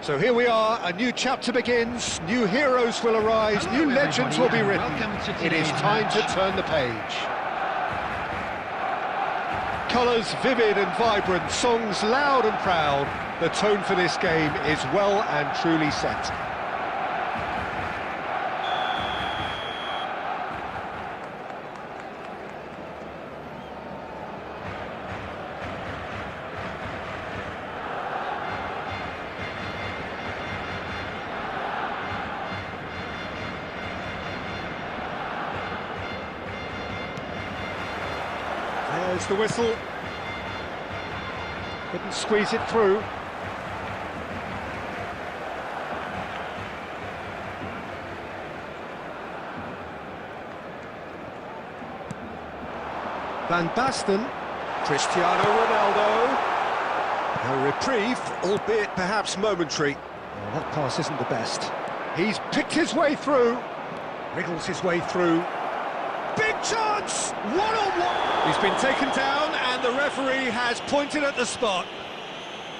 So here we are, a new chapter begins, new heroes will arise, new legends will be written. It is time to turn the page. Colours vivid and vibrant, songs loud and proud. The tone for this game is well and truly set. There's the whistle. Couldn't squeeze it through. Van Basten, Cristiano Ronaldo. A reprieve, albeit perhaps momentary. Oh, that pass isn't the best. He's picked his way through, wriggles his way through. Big chance! One-on-one! He's been taken down and the referee has pointed at the spot.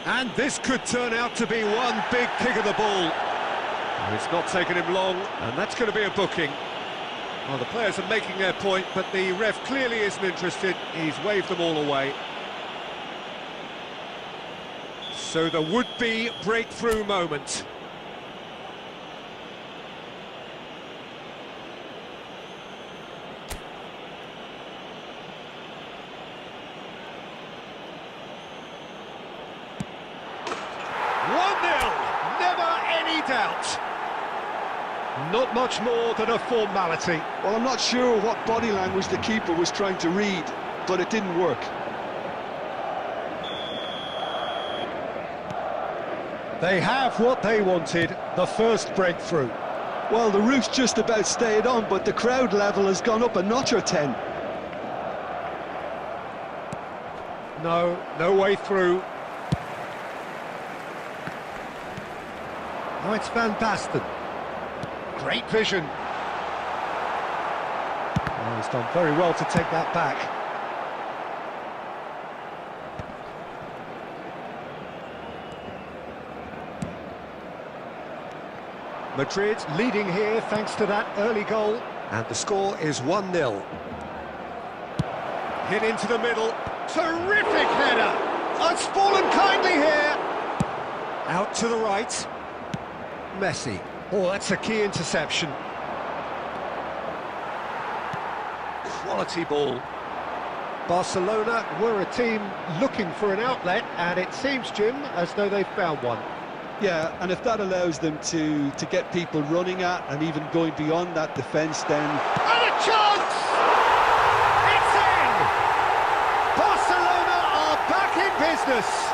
And this could turn out to be one big kick of the ball. Oh, it's not taken him long, and that's going to be a booking. Well, the players are making their point, but the ref clearly isn't interested. He's waved them all away. So the would-be breakthrough moment. Doubt. Not much more than a formality. Well, I'm not sure what body language the keeper was trying to read, but it didn't work. They have what they wanted, the first breakthrough. Well, the roof's just about stayed on, but the crowd level has gone up a notch or 10. No way through. Now it's Van Basten. Great vision. Oh, he's done very well to take that back. Madrid leading here thanks to that early goal. And the score is 1-0. Hit into the middle. Terrific header. It's fallen kindly here. Out to the right. Messi. Oh, that's a key interception. Quality ball. Barcelona were a team looking for an outlet, and it seems, Jim, as though they've found one. Yeah, and if that allows them to get people running at and even going beyond that defence, then... And a chance! It's in! Barcelona are back in business.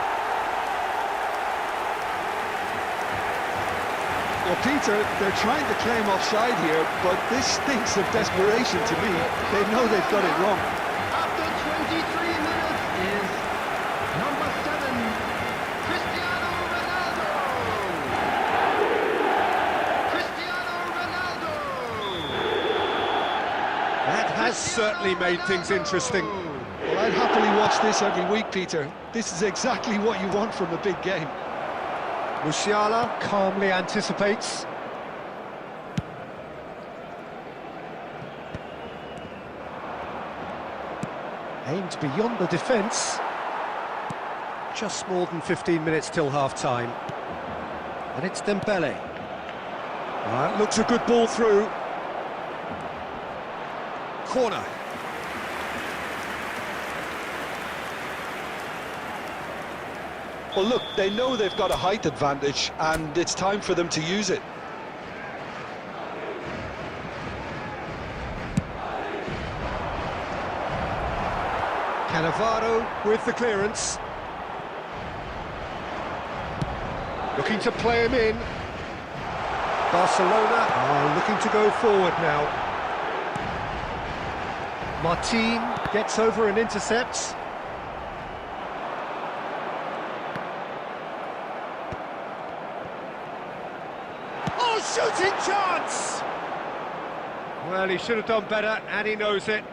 Well, Peter, they're trying to claim offside here, but this stinks of desperation to me. They know they've got it wrong. After 23 minutes is number 7, Cristiano Ronaldo. Cristiano Ronaldo. That has certainly made things interesting. Well, I'd happily watch this every week, Peter. This is exactly what you want from a big game. Musiala calmly anticipates. Aimed beyond the defence. Just more than 15 minutes till half-time. And it's Dembele. That looks a good ball through. Corner. Well, look, they know they've got a height advantage, and it's time for them to use it. Cannavaro with the clearance. Looking to play him in. Barcelona are looking to go forward now. Martin gets over and intercepts. Oh, shooting chance! Well, he should have done better, and he knows it.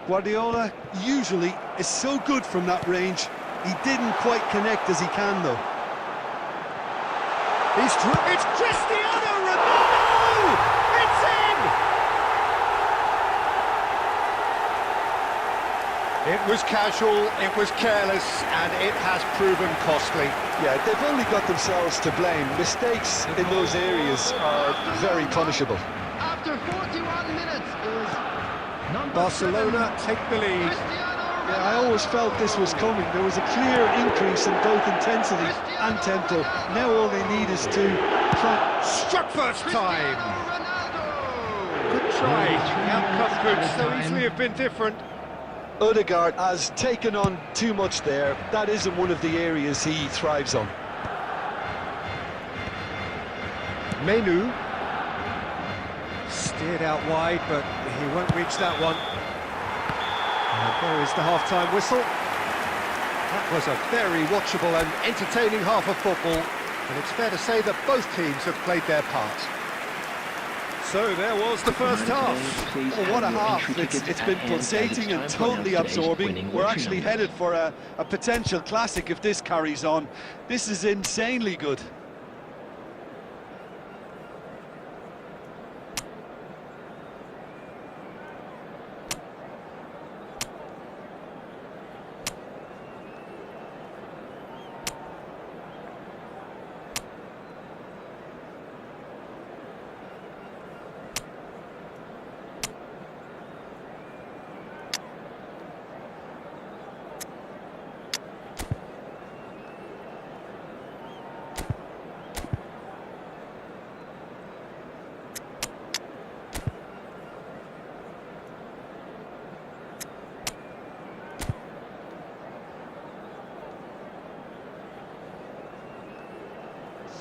Guardiola usually is so good from that range. He didn't quite connect as he can, though. It's Cristiano Ronaldo! It's in! It was casual, it was careless, and it has proven costly. Yeah, they've only got themselves to blame. Mistakes in those areas are very punishable. After 41 minutes is number Barcelona 7, take the lead. Yeah, I always felt this was coming. There was a clear increase in both intensity and tempo. Now all they need is to try. Struck first time. Good try. The outcome could so easily have been different. Odegaard has taken on too much there. That isn't one of the areas he thrives on. Menu. Steered out wide, but he won't reach that one. And there is the half-time whistle. That was a very watchable and entertaining half of football, and it's fair to say that both teams have played their part. So there was the first half. Oh, what a half. It's been pulsating and totally absorbing. We're actually headed for a potential classic if this carries on. This is insanely good.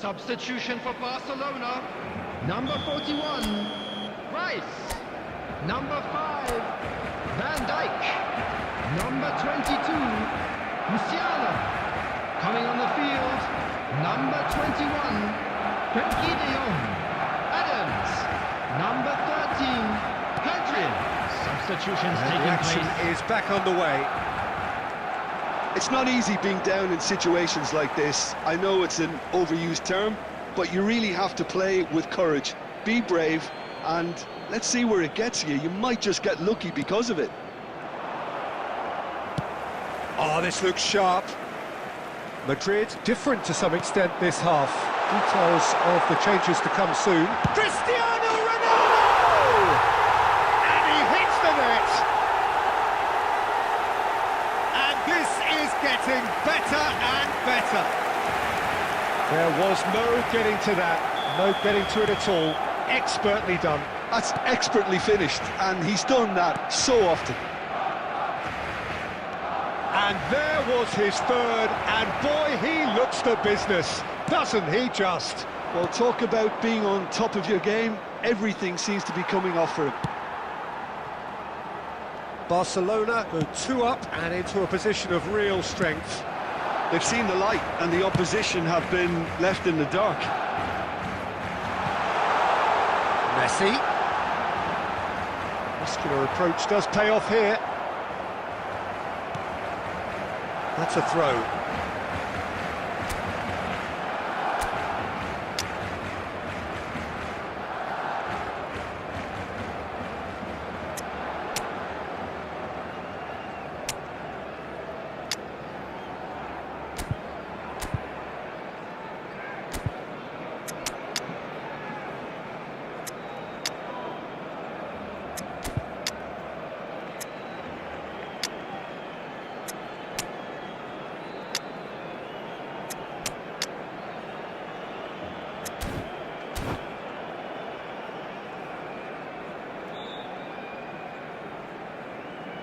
Substitution for Barcelona. Number 41, Rice. Number 5, Van Dijk. Number 22, Musiala. Coming on the field, number 21, Frenkie de Jong. Adams. Number 13, Pedri. Substitutions And the taking action place. is back on the way. It's not easy being down in situations like this. I know it's an overused term, but you really have to play with courage. Be brave, and let's see where it gets you. You might just get lucky because of it. Oh, this looks sharp. Madrid different to some extent this half. Details of the changes to come soon. Cristiano Ronaldo! And he hits the net! And this is getting better and better. There was no getting to that, no getting to it at all. Expertly done. That's expertly finished, and he's done that so often. And there was his third, and boy, he looks the business, doesn't he just? Well, talk about being on top of your game. Everything seems to be coming off for him. Barcelona go 2 up and into a position of real strength. They've seen the light, and the opposition have been left in the dark. Messi. Muscular approach does pay off here. That's a throw.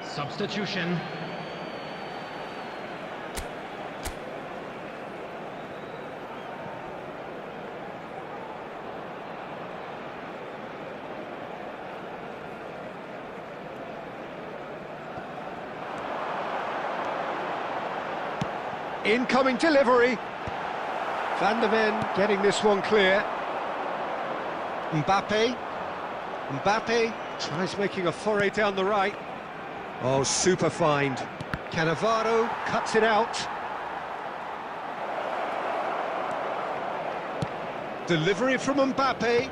Substitution. Incoming delivery. Van der Ven getting this one clear. Mbappe. Mbappe tries making a foray down the right. Oh, super find. Cannavaro cuts it out. Delivery from Mbappe.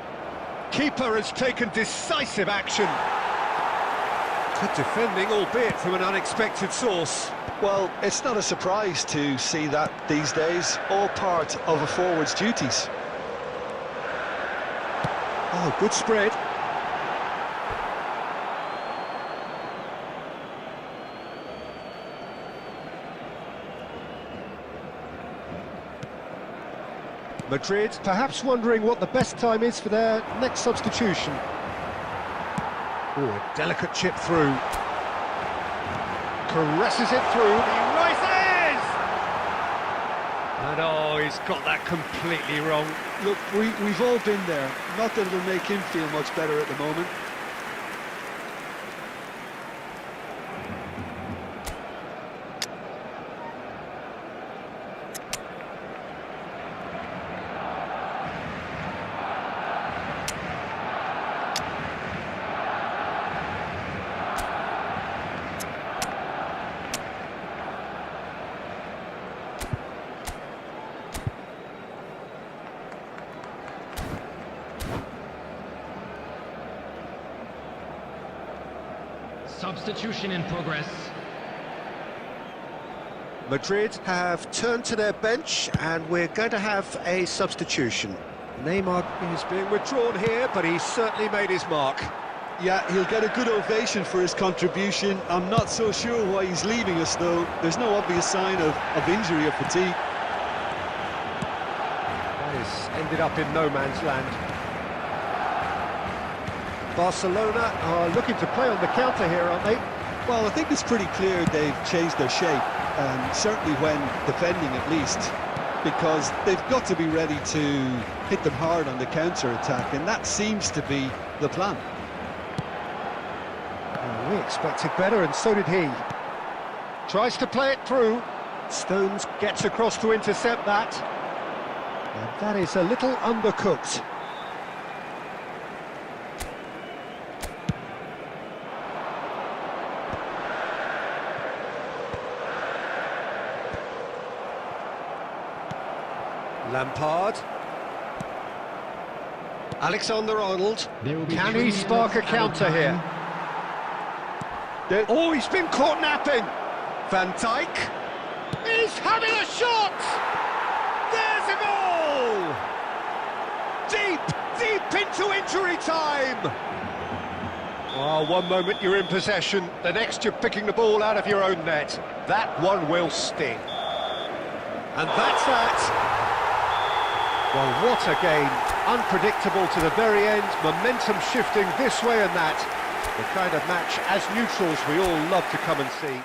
Keeper has taken decisive action. Good defending, albeit from an unexpected source. Well, it's not a surprise to see that these days, all part of a forward's duties. Oh, good spread. Madrid perhaps wondering what the best time is for their next substitution. Oh, a delicate chip through. caresses it through. He rises! And oh, he's got that completely wrong. Look, we've all been there. Not that it'll make him feel much better at the moment. Substitution in progress. Madrid have turned to their bench, and we're going to have a substitution. Neymar is being withdrawn here, but he's certainly made his mark. Yeah, he'll get a good ovation for his contribution. I'm not so sure why he's leaving us, though. There's no obvious sign of injury or fatigue. That has ended up in no man's land. Barcelona are looking to play on the counter here, aren't they? Well, I think it's pretty clear they've changed their shape, certainly when defending at least, because they've got to be ready to hit them hard on the counter-attack, and that seems to be the plan. Well, we expected better, and so did he. Tries to play it through. Stones gets across to intercept that. And that is a little undercooked. Lampard. Alexander-Arnold. Can he spark a counter here? Oh, he's been caught napping. Van Dijk. He's having a shot! There's a goal! Deep into injury time! Oh, one moment you're in possession, the next you're picking the ball out of your own net. That one will sting. And that's that. Well, what a game. Unpredictable to the very end, momentum shifting this way and that. The kind of match, as neutrals, we all love to come and see.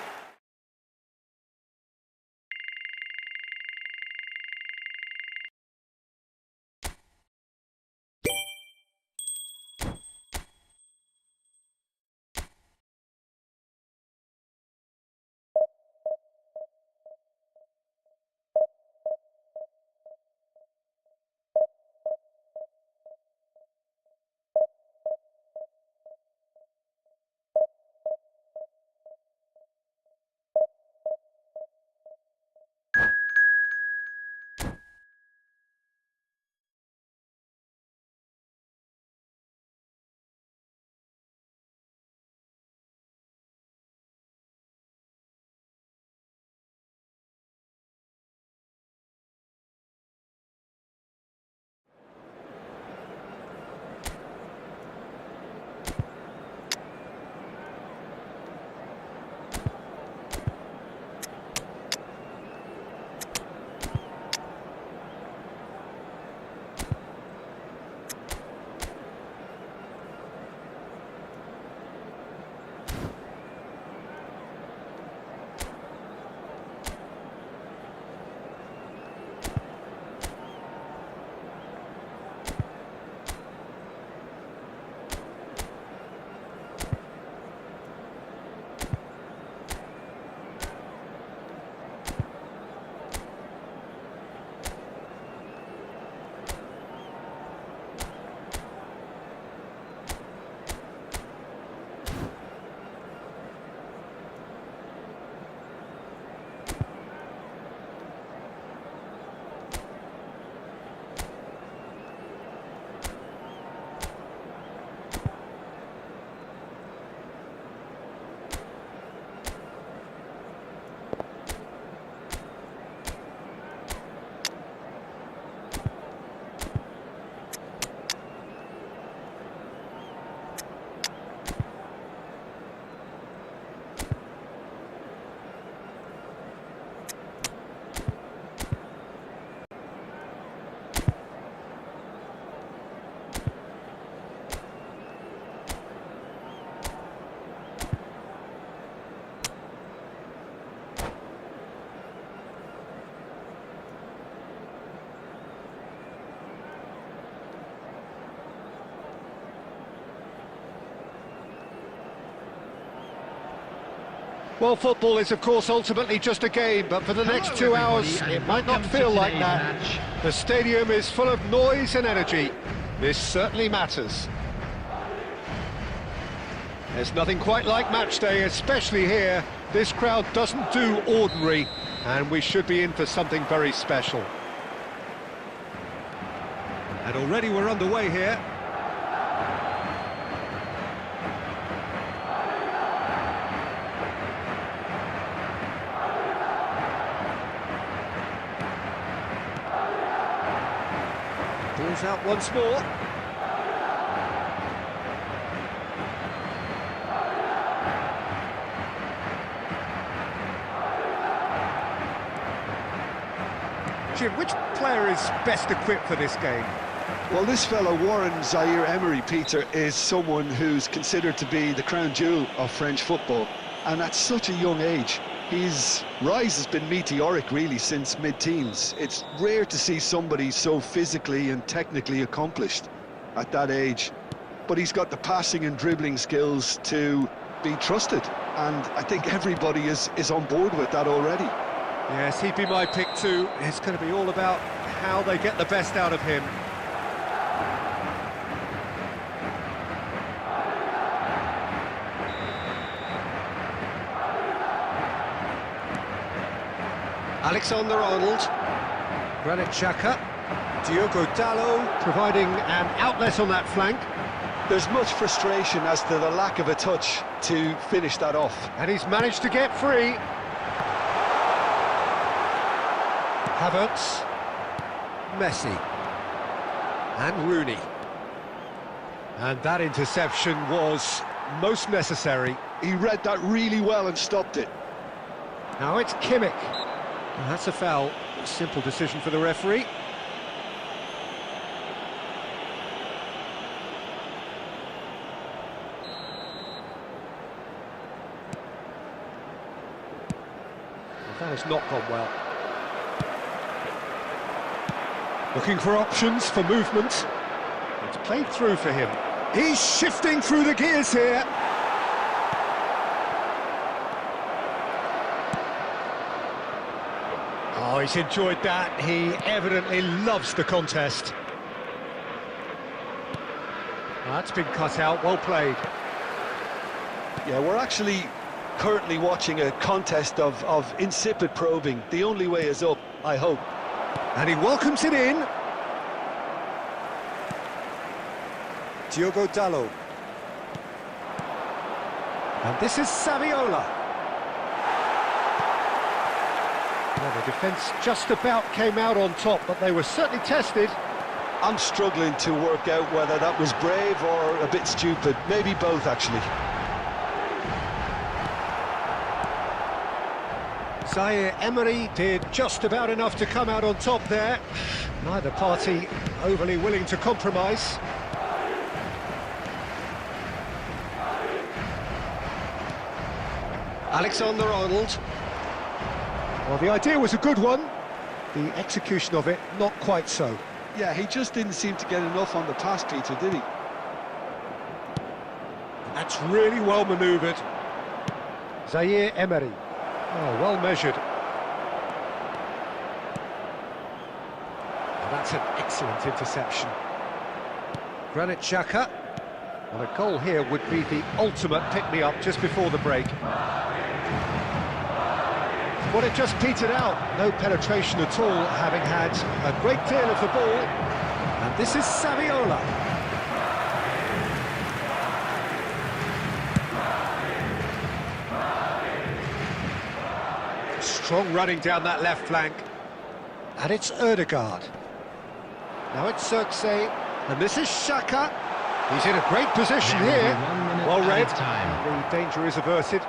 Well, football is, of course, ultimately just a game, but for the next 2 hours, it might not feel like that. The stadium is full of noise and energy. This certainly matters. There's nothing quite like match day, especially here. This crowd doesn't do ordinary, and we should be in for something very special. And already we're underway here. Ball's out once more. Jim, which player is best equipped for this game? Well, this fellow, Warren Zaire-Emery, Peter, is someone who's considered to be the crown jewel of French football. And at such a young age, his rise has been meteoric, really, since mid-teens. It's rare to see somebody so physically and technically accomplished at that age. But he's got the passing and dribbling skills to be trusted. And I think everybody is on board with that already. Yes, he'd be my pick too. It's going to be all about how they get the best out of him. Alexander-Arnold, Granit Xhaka, Diogo Dalot providing an outlet on that flank. There's much frustration as to the lack of a touch to finish that off. And he's managed to get free. Havertz, Messi, and Rooney. And that interception was most necessary. He read that really well and stopped it. Now it's Kimmich. And that's a foul. A simple decision for the referee. Well, that has not gone well. Looking for options for movement. It's played through for him. He's shifting through the gears here. Oh, he's enjoyed that. He evidently loves the contest. That's been cut out. Well played. Yeah, we're actually currently watching a contest of insipid probing. The only way is up, I hope. And he welcomes it in. Diogo Dalot. And this is Saviola. Well, the defence just about came out on top, but they were certainly tested. I'm struggling to work out whether that was brave or a bit stupid. Maybe both, actually. Zaire-Emery did just about enough to come out on top there. Neither party overly willing to compromise. Alexander-Arnold. Well, the idea was a good one. The execution of it, not quite so. Yeah, he just didn't seem to get enough on the pass, Peter, did he? That's really well manoeuvred. Zaire-Emery. Oh, well measured. And that's an excellent interception. Granit Xhaka. Well, a goal here would be the ultimate pick-me-up just before the break. Well, it just petered out. No penetration at all, having had a great deal of the ball. And this is Saviola. Strong running down that left flank. And it's Ødegaard. Now it's Xerxes. And this is Xhaka. He's in a great position here. Well read. The danger is averted.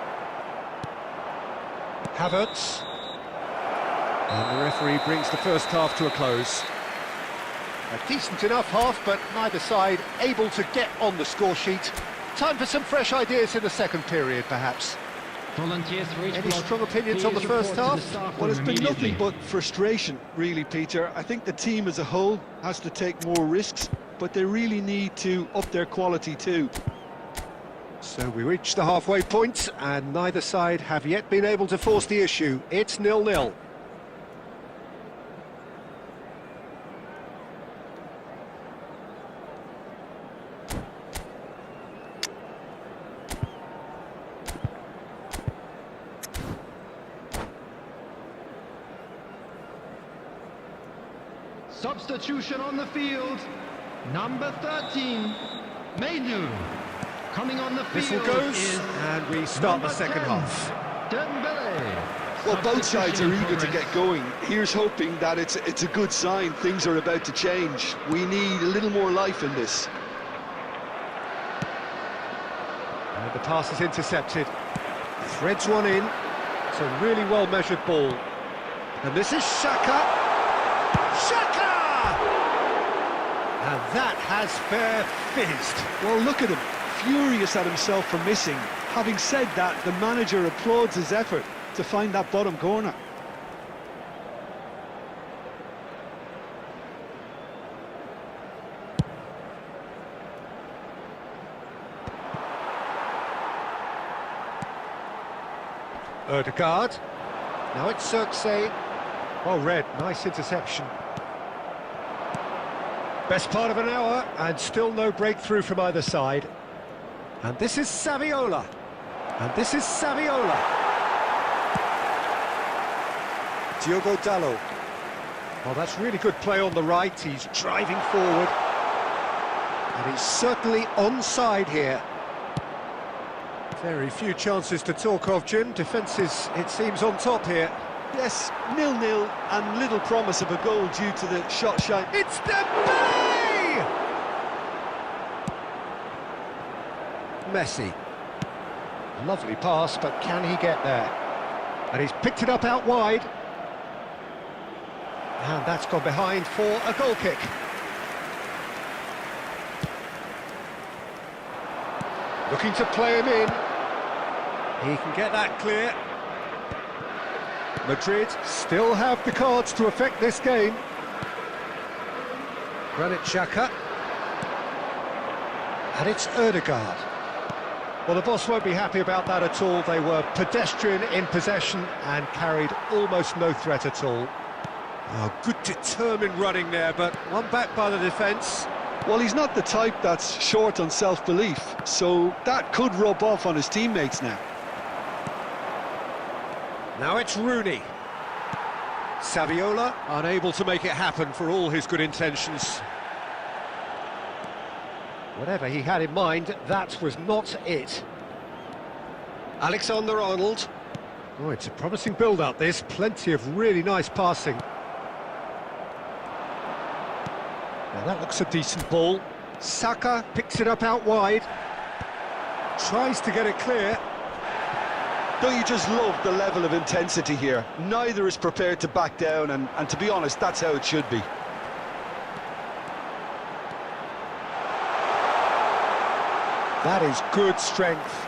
Havertz. And the referee brings the first half to a close. A decent enough half, but neither side able to get on the score sheet. Time for some fresh ideas in the second period, perhaps. Any strong opinions on the first half? Well, it's been nothing but frustration, really, Peter. I think the team as a whole has to take more risks, but they really need to up their quality too. So we reach the halfway point, and neither side have yet been able to force the issue. It's 0-0. Substitution on the field. Number 13, Mainu. Coming on the field Whistle goes, is and we start the second 10, half. Dembele. Well, both sides are Substitution in eager to progress. get going. Here's hoping that it's a good sign. Things are about to change. We need a little more life in this. And the pass is intercepted. Threads one in. It's a really well-measured ball. And this is Xhaka. Xhaka! And that has fair fizzed. Well, look at him, furious at himself for missing. Having said that, the manager applauds his effort to find that bottom corner. Ødegaard. Now it's Cirque. Well read, nice interception. Best part of an hour, and still no breakthrough from either side. And this is Saviola. And this is Saviola. Diogo Dalot. Well, that's really good play on the right. He's driving forward. And he's certainly onside here. Very few chances to talk of, Jim. Defence is, it seems, on top here. Yes, 0-0 and little promise of a goal due to the shot shine. It's Dembele! Messi. Lovely pass, but can he get there? And he's picked it up out wide. And that's gone behind for a goal kick. Looking to play him in. He can get that clear. Madrid still have the cards to affect this game. Granit Xhaka. And it's Ødegaard. Well, the boss won't be happy about that at all. They were pedestrian in possession and carried almost no threat at all. Oh, good determined running there, but one back by the defence. Well, he's not the type that's short on self-belief, so that could rub off on his teammates now. Now it's Rooney. Saviola unable to make it happen for all his good intentions. Whatever he had in mind, that was not it. Alexander-Arnold. Oh, it's a promising build-up, this. Plenty of really nice passing. Now that looks a decent ball. Saka picks it up out wide. Tries to get it clear. Don't you just love the level of intensity here? Neither is prepared to back down, and to be honest, that's how it should be. That is good strength.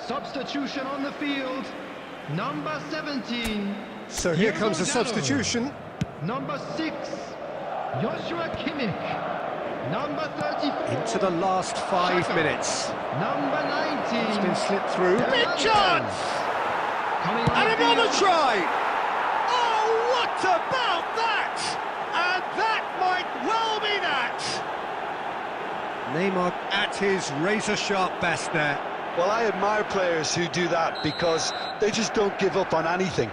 Substitution on the field. Number 17. So here comes a Diego Dallo. substitution. Number 6. Joshua Kimmich. Number 34. Into the last 5 minutes. Number 19. It's been slipped through. Hernandez. Big chance! Coming on And the another field. try! Oh, what about that? And that might well be that! Neymar at his razor-sharp best there. Well, I admire players who do that because they just don't give up on anything.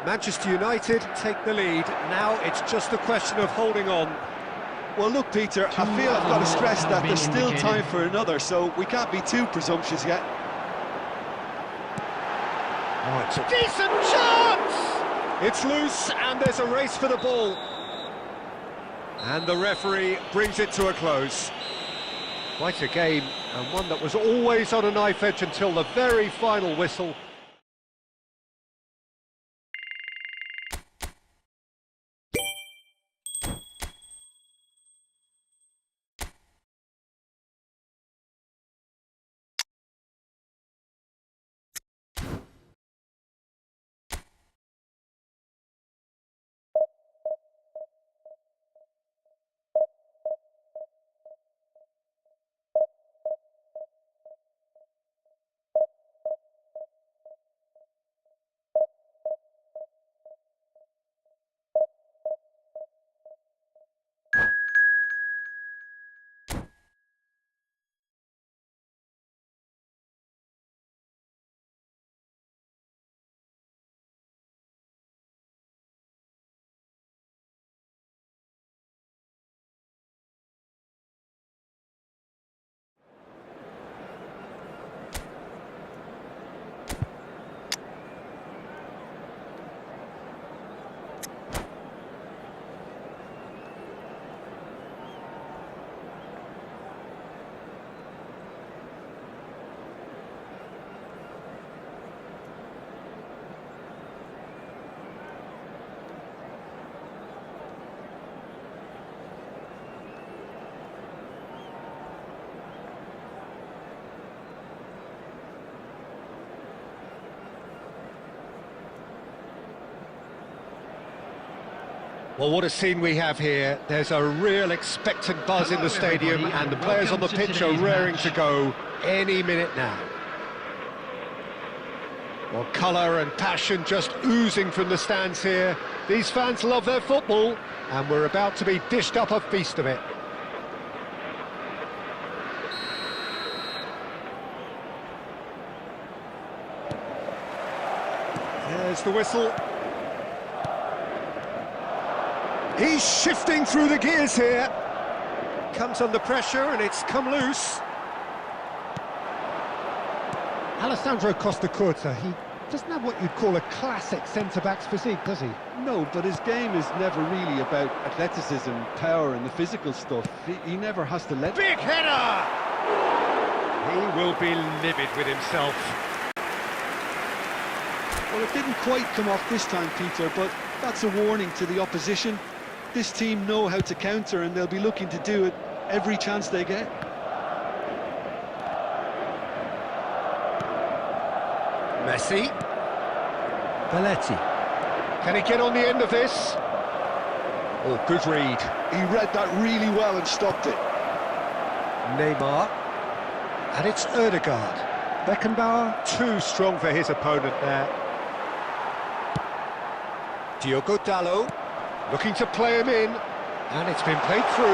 Manchester United take the lead. Now it's just a question of holding on. Well, look, Peter, I feel I've got to stress that there's still time for another, so we can't be too presumptuous yet. Oh, it's a decent chance! It's loose, and there's a race for the ball. And the referee brings it to a close. Quite a game, and one that was always on a knife edge until the very final whistle. Well, what a scene we have here. There's a real expectant buzz in the stadium, and the players on the pitch are raring to go any minute now. Well, colour and passion just oozing from the stands here. These fans love their football, and we're about to be dished up a feast of it. There's the whistle. He's shifting through the gears here. Comes under pressure and it's come loose. Alessandro Costa Curta, he doesn't have what you'd call a classic centre-back's physique, does he? No, but his game is never really about athleticism, power and the physical stuff. He never has to let... Big header! He will be livid with himself. Well, it didn't quite come off this time, Peter, but that's a warning to the opposition. This team know how to counter and they'll be looking to do it every chance they get. Messi. Belletti. Can he get on the end of this? Oh, good read. He read that really well and stopped it. Neymar. And it's Ødegaard. Beckenbauer, too strong for his opponent there. Diego Dallo. Looking to play him in, and it's been played through.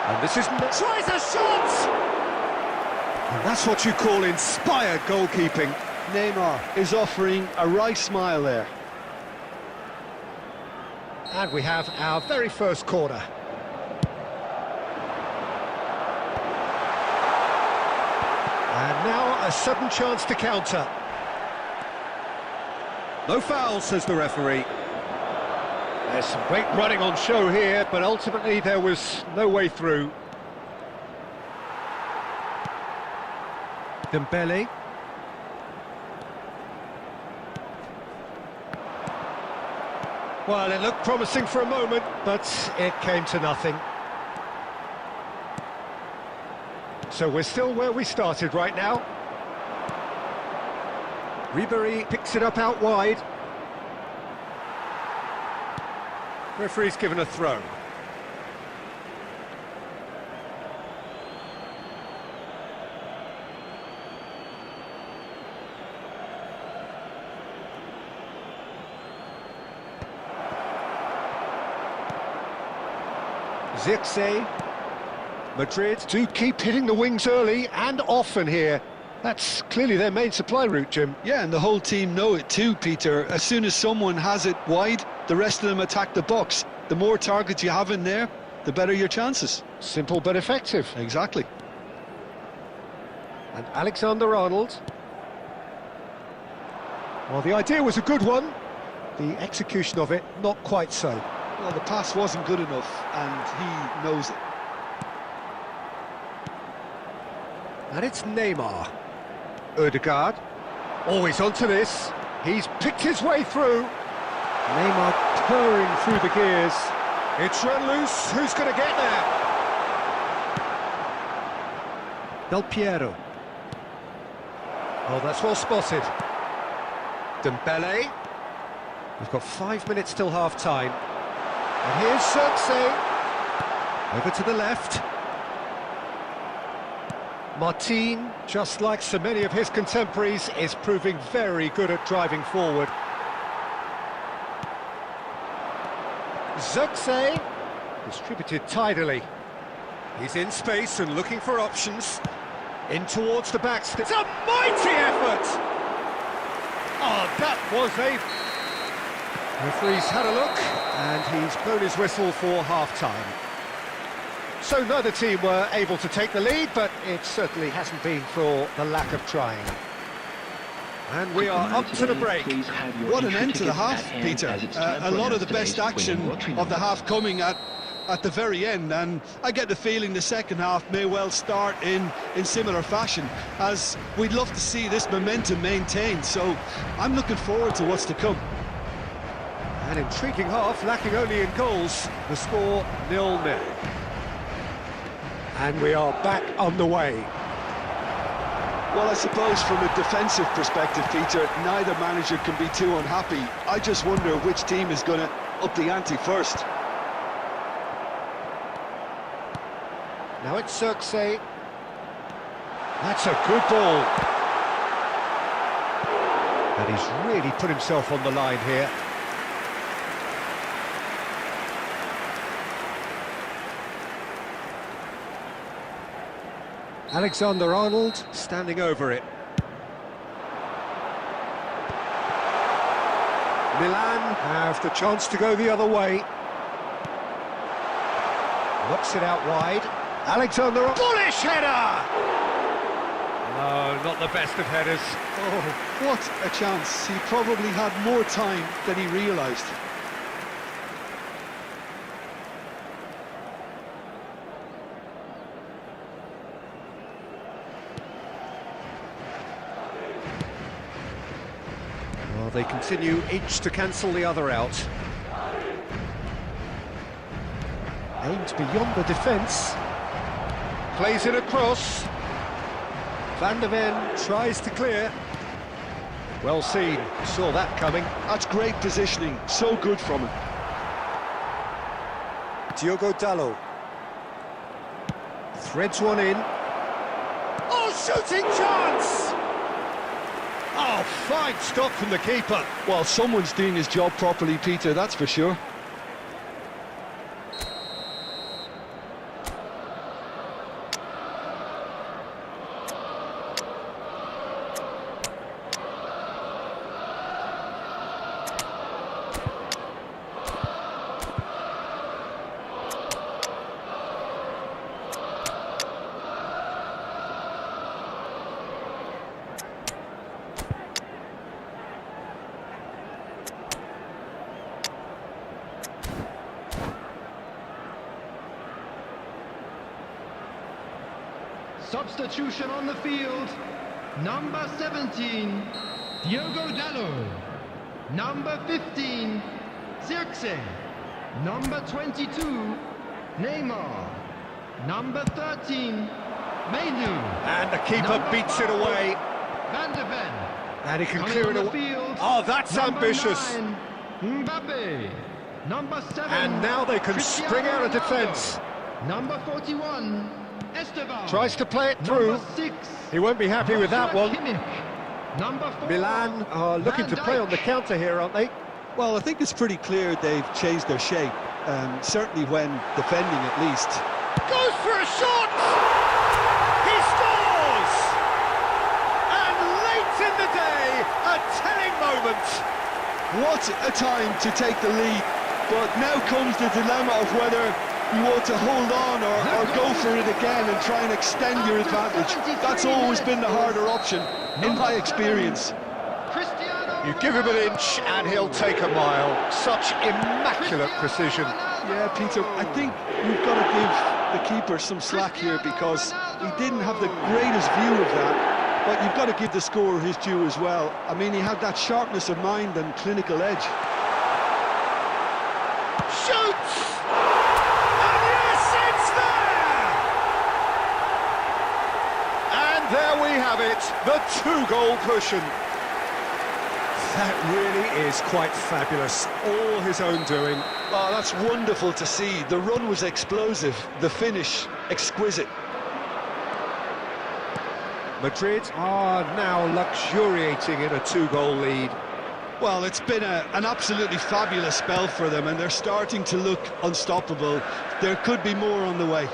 And this is... tries a shot! And that's what you call inspired goalkeeping. Neymar is offering a right smile there. And we have our very first corner. And now a sudden chance to counter. No foul, says the referee. There's some great running on show here, but ultimately there was no way through. Dembele. Well, it looked promising for a moment, but it came to nothing. So we're still where we started right now. Ribery picks it up out wide. Referee's given a throw. Zirkzee. Madrid do keep hitting the wings early and often here. That's clearly their main supply route, Jim. Yeah, and the whole team know it too, Peter. As soon as someone has it wide, the rest of them attack the box. The more targets you have in there, the better your chances. Simple but effective. Exactly. And Alexander-Arnold. Well, the idea was a good one. The execution of it, not quite so. Well, the pass wasn't good enough, and he knows it. And it's Neymar. Ødegaard. Always onto this. He's picked his way through. Neymar purring through the gears. It's run loose. Who's going to get there? Del Piero. Oh, that's well spotted. Dembele. We've got 5 minutes till half-time. And here's Zirkzee. Over to the left. Martin, just like so many of his contemporaries, is proving very good at driving forward. Zirkzee, distributed tidily. He's in space and looking for options. In towards the back. It's a mighty effort! Oh, that was a... Referee's had a look, and he's blown his whistle for half-time. So neither team were able to take the lead, but it certainly hasn't been for the lack of trying. And we are up to the break. What an end to the half, Peter. A lot of the best action of the half coming at the very end, and I get the feeling the second half may well start in similar fashion, as we'd love to see this momentum maintained, so I'm looking forward to what's to come. An intriguing half, lacking only in goals. The score 0-0. And we are back on the way. Well, I suppose from a defensive perspective, Peter, neither manager can be too unhappy. I just wonder which team is going to up the ante first. Now it's Zirkzee. That's a good ball. And he's really put himself on the line here. Alexander-Arnold standing over it. Milan have the chance to go the other way. Knocks it out wide. Alexander, bullish header! No, not the best of headers. Oh, what a chance. He probably had more time than he realised. They continue each to cancel the other out. Aimed beyond the defence. Plays it across. Van der Ven tries to clear. Well seen, saw that coming. That's great positioning, so good from him. Diogo Dalot. Threads one in. Oh, shooting chance! Oh, fine stop from the keeper. Well, someone's doing his job properly, Peter, that's for sure. Substitution on the field. Number 17, Diogo Dalot. Number 15, Zirkzee. Number 22, Neymar. Number 13, Mainu. And the keeper Number beats it 5, away. Van de Ven. And he can Coming clear on it the away. field, Oh, that's number ambitious. 9, Mbappe. Number 7. And now they can Cristiano spring out of Ronaldo. defence. Number 41, Esteban. Tries to play it through. Number 6. He won't be happy with that Joshua one. Kimmich. Number 4. Milan are looking Van to play on the Dijk. counter here, aren't they? Well, I think it's pretty clear they've changed their shape, certainly when defending at least. Goes for a shot! He scores! And late in the day, a telling moment. What a time to take the lead, but now comes the dilemma of whether you want to hold on or go for it again and try and extend your advantage. That's always been the harder option, in my experience. Cristiano You give him an Ronaldo. inch and he'll take a mile. Such immaculate precision. Yeah, Peter, I think we've got to give the keeper some slack here because he didn't have the greatest view of that, but you've got to give the scorer his due as well. I mean, he had that sharpness of mind and clinical edge. Shoots! And yes, it's there! And there we have it, the 2-goal cushion. That really is quite fabulous, all his own doing. Oh, that's wonderful to see. The run was explosive, the finish exquisite. Madrid are now luxuriating in a 2-goal lead. Well, it's been an absolutely fabulous spell for them, and they're starting to look unstoppable. There could be more on the way.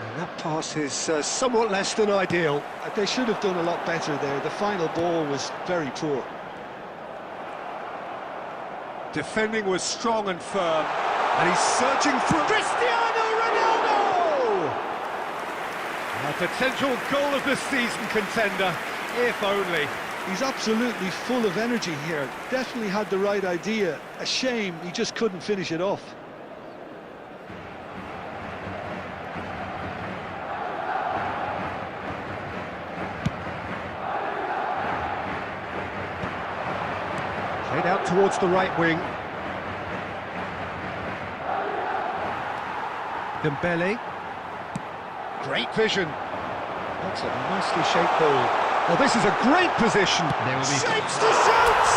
And that pass is somewhat less than ideal. They should have done a lot better there. The final ball was very poor. Defending was strong and firm, and he's searching for Cristiano Ronaldo! A potential goal of the season contender, if only. He's absolutely full of energy here. Definitely had the right idea. A shame he just couldn't finish it off. Played out towards the right wing. Dembele. Great vision. That's a nicely shaped ball. Well, this is a great position. There will be Shapes to shoot!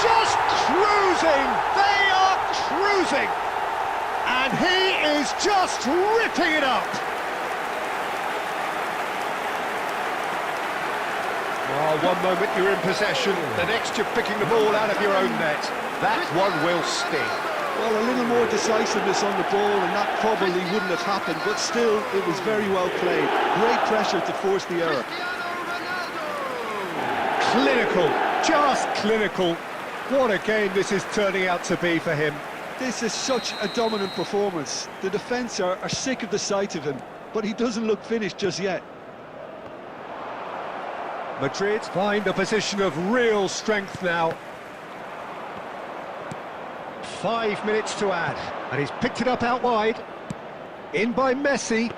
Just cruising! They are cruising! And he is just ripping it up! Oh, one moment you're in possession, the next you're picking the ball out of your own net. That one will sting. Well, a little more decisiveness on the ball, and that probably wouldn't have happened, but still, it was very well played. Great pressure to force the error. Clinical, just clinical. What a game this is turning out to be for him. This is such a dominant performance. The defence are sick of the sight of him, but he doesn't look finished just yet. Madrid find a position of real strength now. 5 minutes to add, and he's picked it up out wide. In by Messi.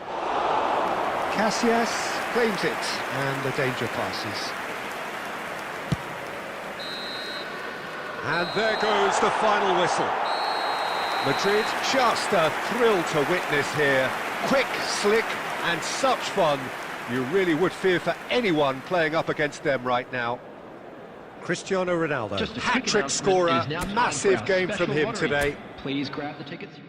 Casillas claims it, and the danger passes. And there goes the final whistle. Madrid, just a thrill to witness here. Quick, slick, and such fun. You really would fear for anyone playing up against them right now. Cristiano Ronaldo, Just a quick hat-trick announcement scorer, is now time massive for our game special from him lottery. today. Please grab the tickets.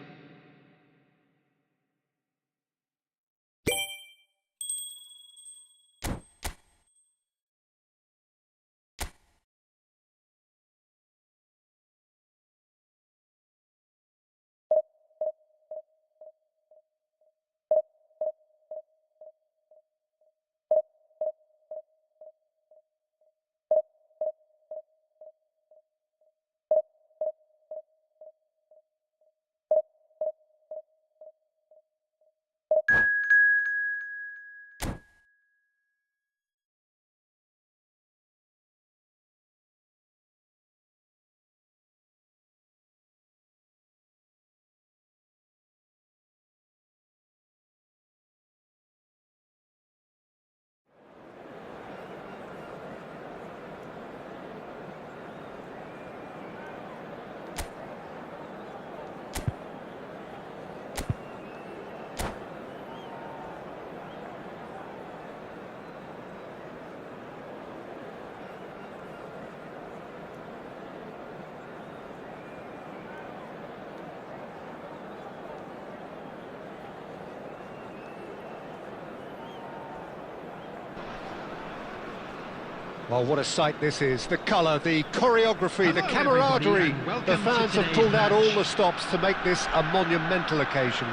Well, what a sight this is. The colour, the choreography, the Hello, camaraderie. everybody, and welcome The to fans have today's pulled out all match. the stops to make this a monumental occasion.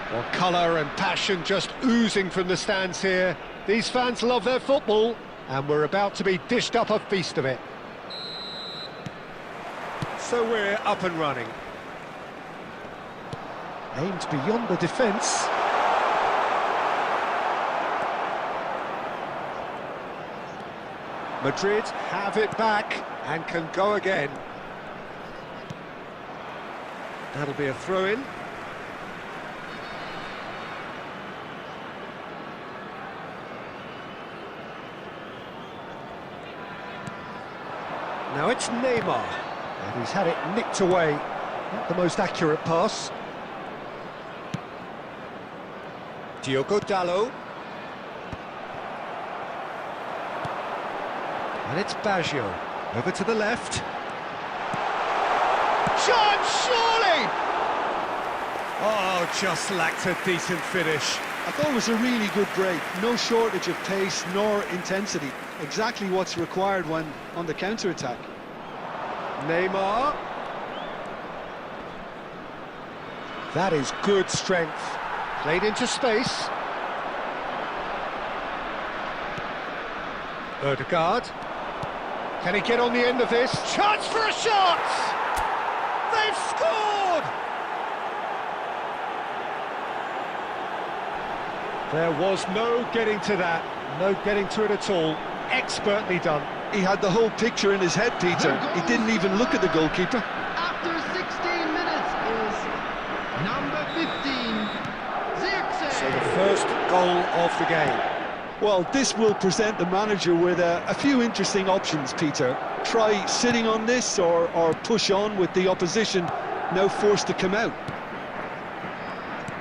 Well, colour and passion just oozing from the stands here. These fans love their football, and we're about to be dished up a feast of it. So we're up and running. Aimed beyond the defence. Madrid have it back and can go again. That'll be a throw-in. Now it's Neymar, and he's had it nicked away. Not the most accurate pass. Diogo Dalot. And it's Baggio, over to the left. Chance, surely! Oh, just lacked a decent finish. I thought it was a really good break. No shortage of pace nor intensity. Exactly what's required when on the counter-attack. Neymar. That is good strength. Played into space. Ødegaard. Can he get on the end of this? Chance for a shot! They've scored! There was no getting to that, no getting to it at all. Expertly done. He had the whole picture in his head, Peter. He didn't even look at the goalkeeper. After 16 minutes is number 15, Zirkzee. So the first goal of the game. Well, this will present the manager with a few interesting options, Peter. Try sitting on this or push on with the opposition now forced to come out.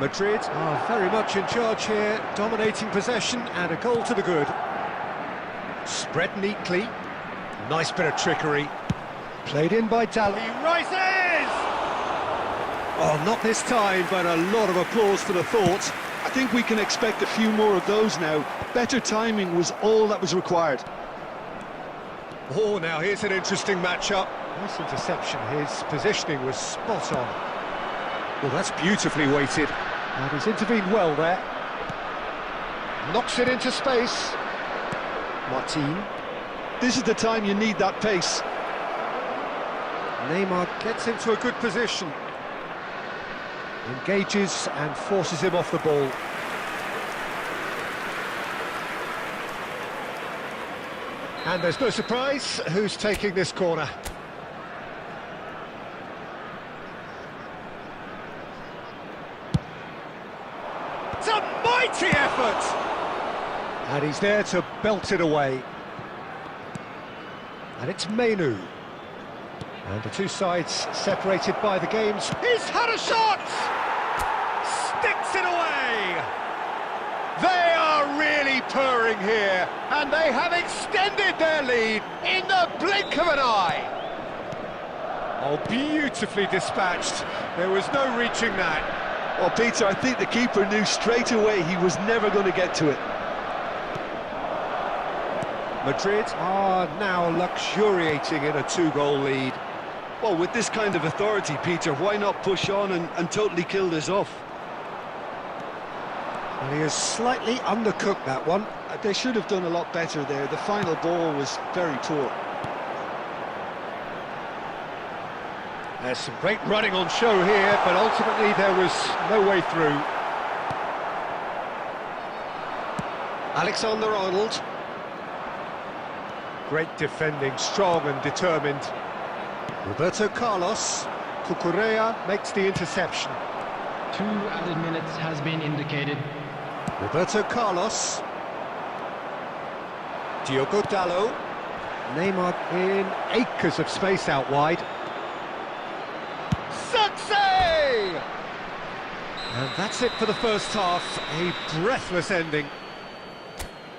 Madrid are very much in charge here, dominating possession and a goal to the good. Spread neatly, nice bit of trickery. Played in by Dalot. He rises! Oh, not this time, but a lot of applause for the thought. I think we can expect a few more of those now. Better timing was all that was required. Oh, now here's an interesting matchup. Nice interception, his positioning was spot on. Well, that's beautifully weighted. And he's intervened well there. Knocks it into space. Martin. This is the time you need that pace. Neymar gets into a good position. Engages and forces him off the ball. And there's no surprise who's taking this corner. It's a mighty effort! And he's there to belt it away. And it's Menu. And the two sides separated by the games. He's had a shot! Sticks it away! They are really purring here, and they have extended their lead in the blink of an eye. Oh, beautifully dispatched. There was no reaching that. Well, Peter, I think the keeper knew straight away he was never going to get to it. Madrid are now luxuriating in a two-goal lead. Well, with this kind of authority, Peter, why not push on and totally kill this off? And he has slightly undercooked that one. They should have done a lot better there. The final ball was very poor. There's some great running on show here, but ultimately there was no way through. Alexander-Arnold. Great defending, strong and determined. Roberto Carlos. Cucurella makes the interception. 2 added minutes has been indicated. Roberto Carlos. Diogo Dalot. Neymar in acres of space out wide. Success! And that's it for the first half. A breathless ending.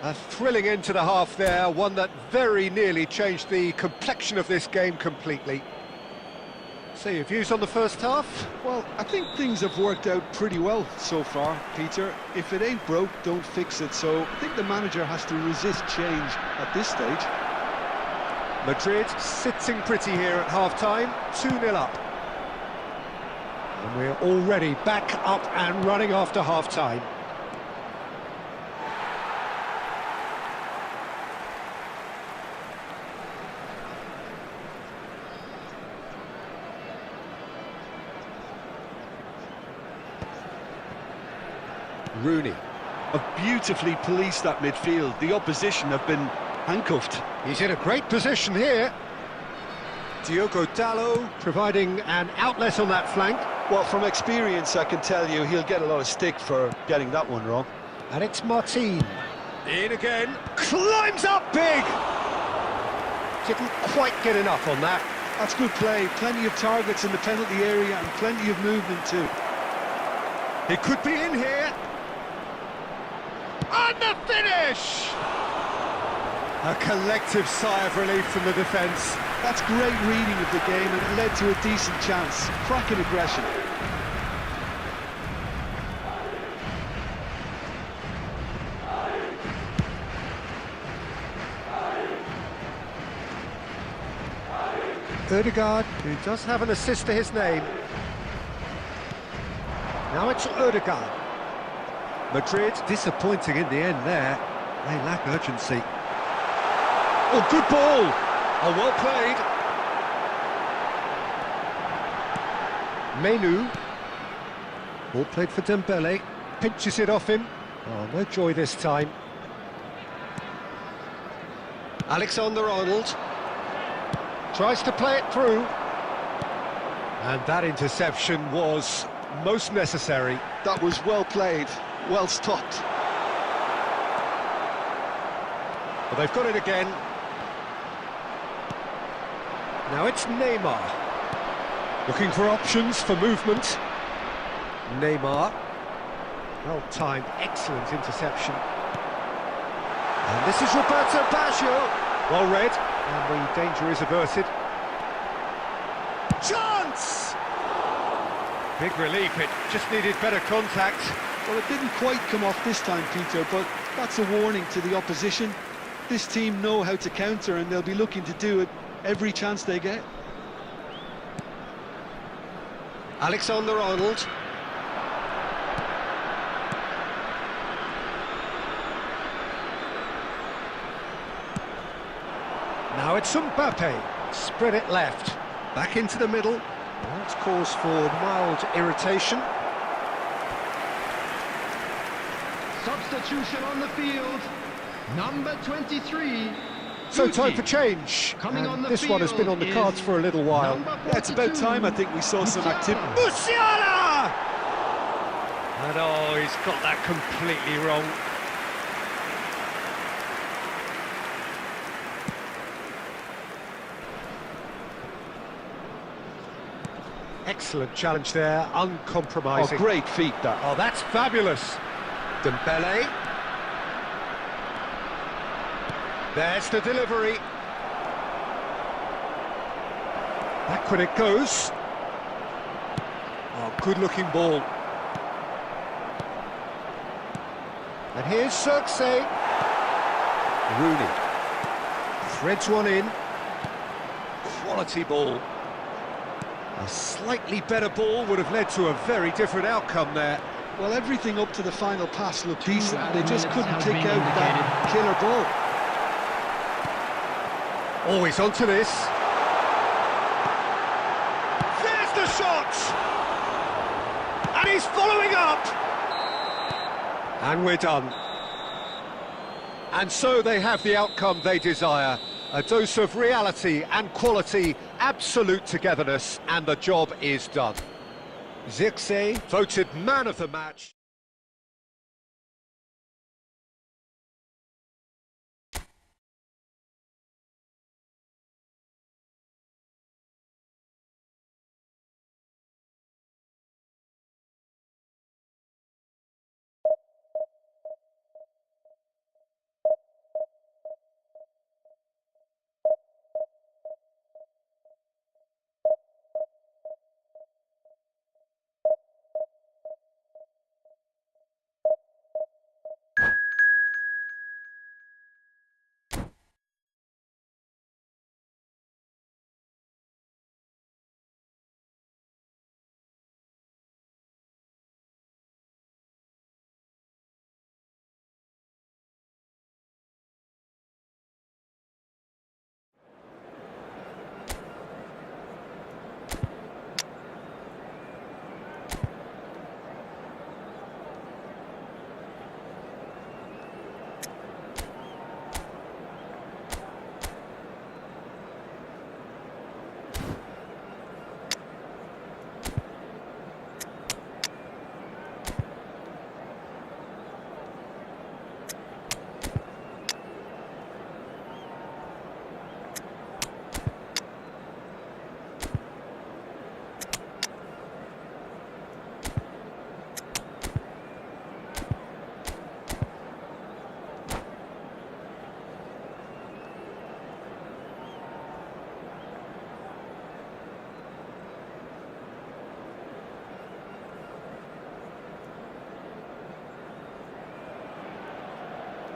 A thrilling end to the half there, one that very nearly changed the complexion of this game completely. So your views on the first half? Well, I think things have worked out pretty well so far, Peter. If it ain't broke, don't fix it. So I think the manager has to resist change at this stage. Madrid sitting pretty here at half-time, 2-0 up. And we're already back up and running after half-time. Rooney. Have beautifully policed that midfield. The opposition have been handcuffed. He's in a great position here. Diogo Dalot providing an outlet on that flank. Well, from experience, I can tell you he'll get a lot of stick for getting that one wrong. And it's Martin. In again. Climbs up big! Didn't quite get enough on that. That's good play. Plenty of targets in the penalty area and plenty of movement too. He could be in here. And the finish! A collective sigh of relief from the defence. That's great reading of the game and it led to a decent chance. Cracking aggression. Ødegaard, who does have an assist to his name. Now it's Ødegaard. Madrid disappointing in the end there. They lack urgency. Oh, good ball! Oh, well played. Menu. Ball played for Dembele. Pinches it off him. Oh, no joy this time. Alexander-Arnold. Tries to play it through. And that interception was most necessary. That was well played, well stopped. But they've got it again. Now it's Neymar. Looking for options for movement. Neymar. Well-timed, excellent interception. And this is Roberto Baggio. Well read, and the danger is averted. Chance! Big relief, it just needed better contact. Well, it didn't quite come off this time, Peter, but that's a warning to the opposition. This team know how to counter and they'll be looking to do it every chance they get. Alexander-Arnold. Now it's Mbappe. Spread it left. Back into the middle. That's cause for mild irritation. Substitution on the field. Number 23. So time for change. Coming on the this one has been on the field cards is for a little while. Yeah, it's about time I think we saw some activity. Musiala! And oh, he's got that completely wrong. Excellent challenge there, uncompromising. Oh, great feat that. Oh, that's fabulous. Dembele. There's the delivery. Back when it goes. Oh, good-looking ball. And here's Xerxes. Rooney. Threads one in. Quality ball. A slightly better ball would have led to a very different outcome there. Well, everything up to the final pass looked decent. They just couldn't pick out that killer ball. Always onto this. There's the shot! And he's following up! And we're done. And so they have the outcome they desire. A dose of reality and quality, absolute togetherness, and the job is done. Xerxes voted man of the match.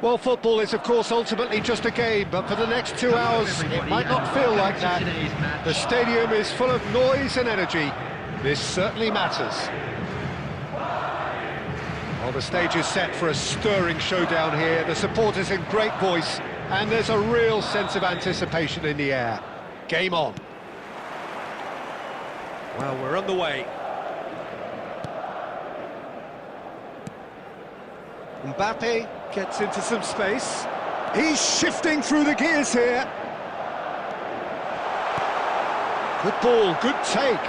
Well, football is, of course, ultimately just a game, but for the next 2 hours, it might not feel like that. The stadium is full of noise and energy. This certainly matters. Well, the stage is set for a stirring showdown here. The supporters in great voice, and there's a real sense of anticipation in the air. Game on. Well, we're on the way. Mbappe gets into some space. He's shifting through the gears here. Good ball, good take.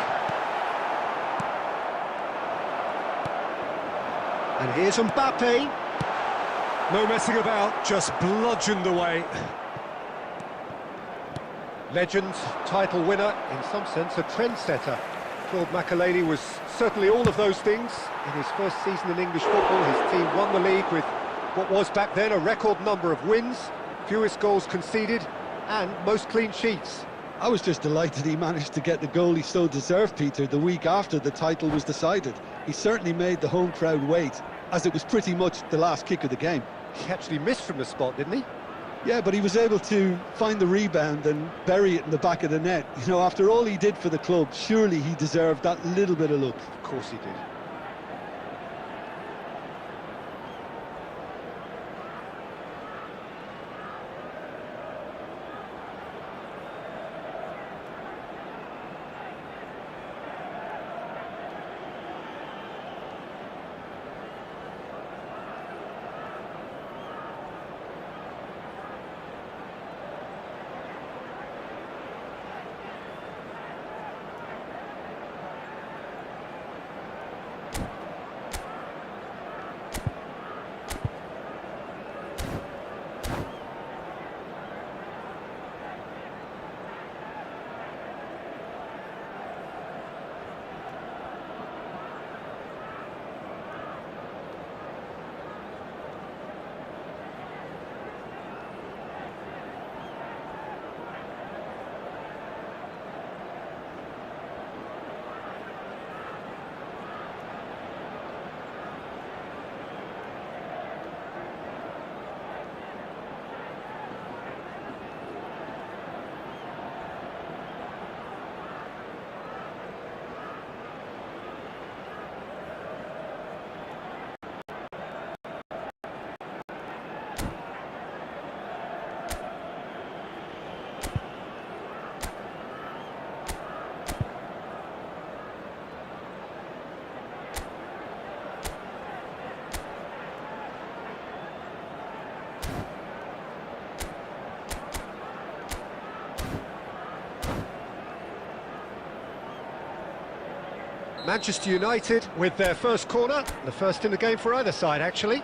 And here's Mbappe. No messing about, just bludgeoned away. Legend, title winner, in some sense a trendsetter. Claude Makélélé was certainly all of those things. In his first season in English football, his team won the league with what was back then a record number of wins, fewest goals conceded, and most clean sheets. I was just delighted he managed to get the goal he so deserved, Peter, the week after the title was decided. He certainly made the home crowd wait, as it was pretty much the last kick of the game. He actually missed from the spot, didn't he? Yeah, but he was able to find the rebound and bury it in the back of the net. You know, after all he did for the club, surely he deserved that little bit of luck. Of course he did. Manchester United with their first corner, the first in the game for either side, actually.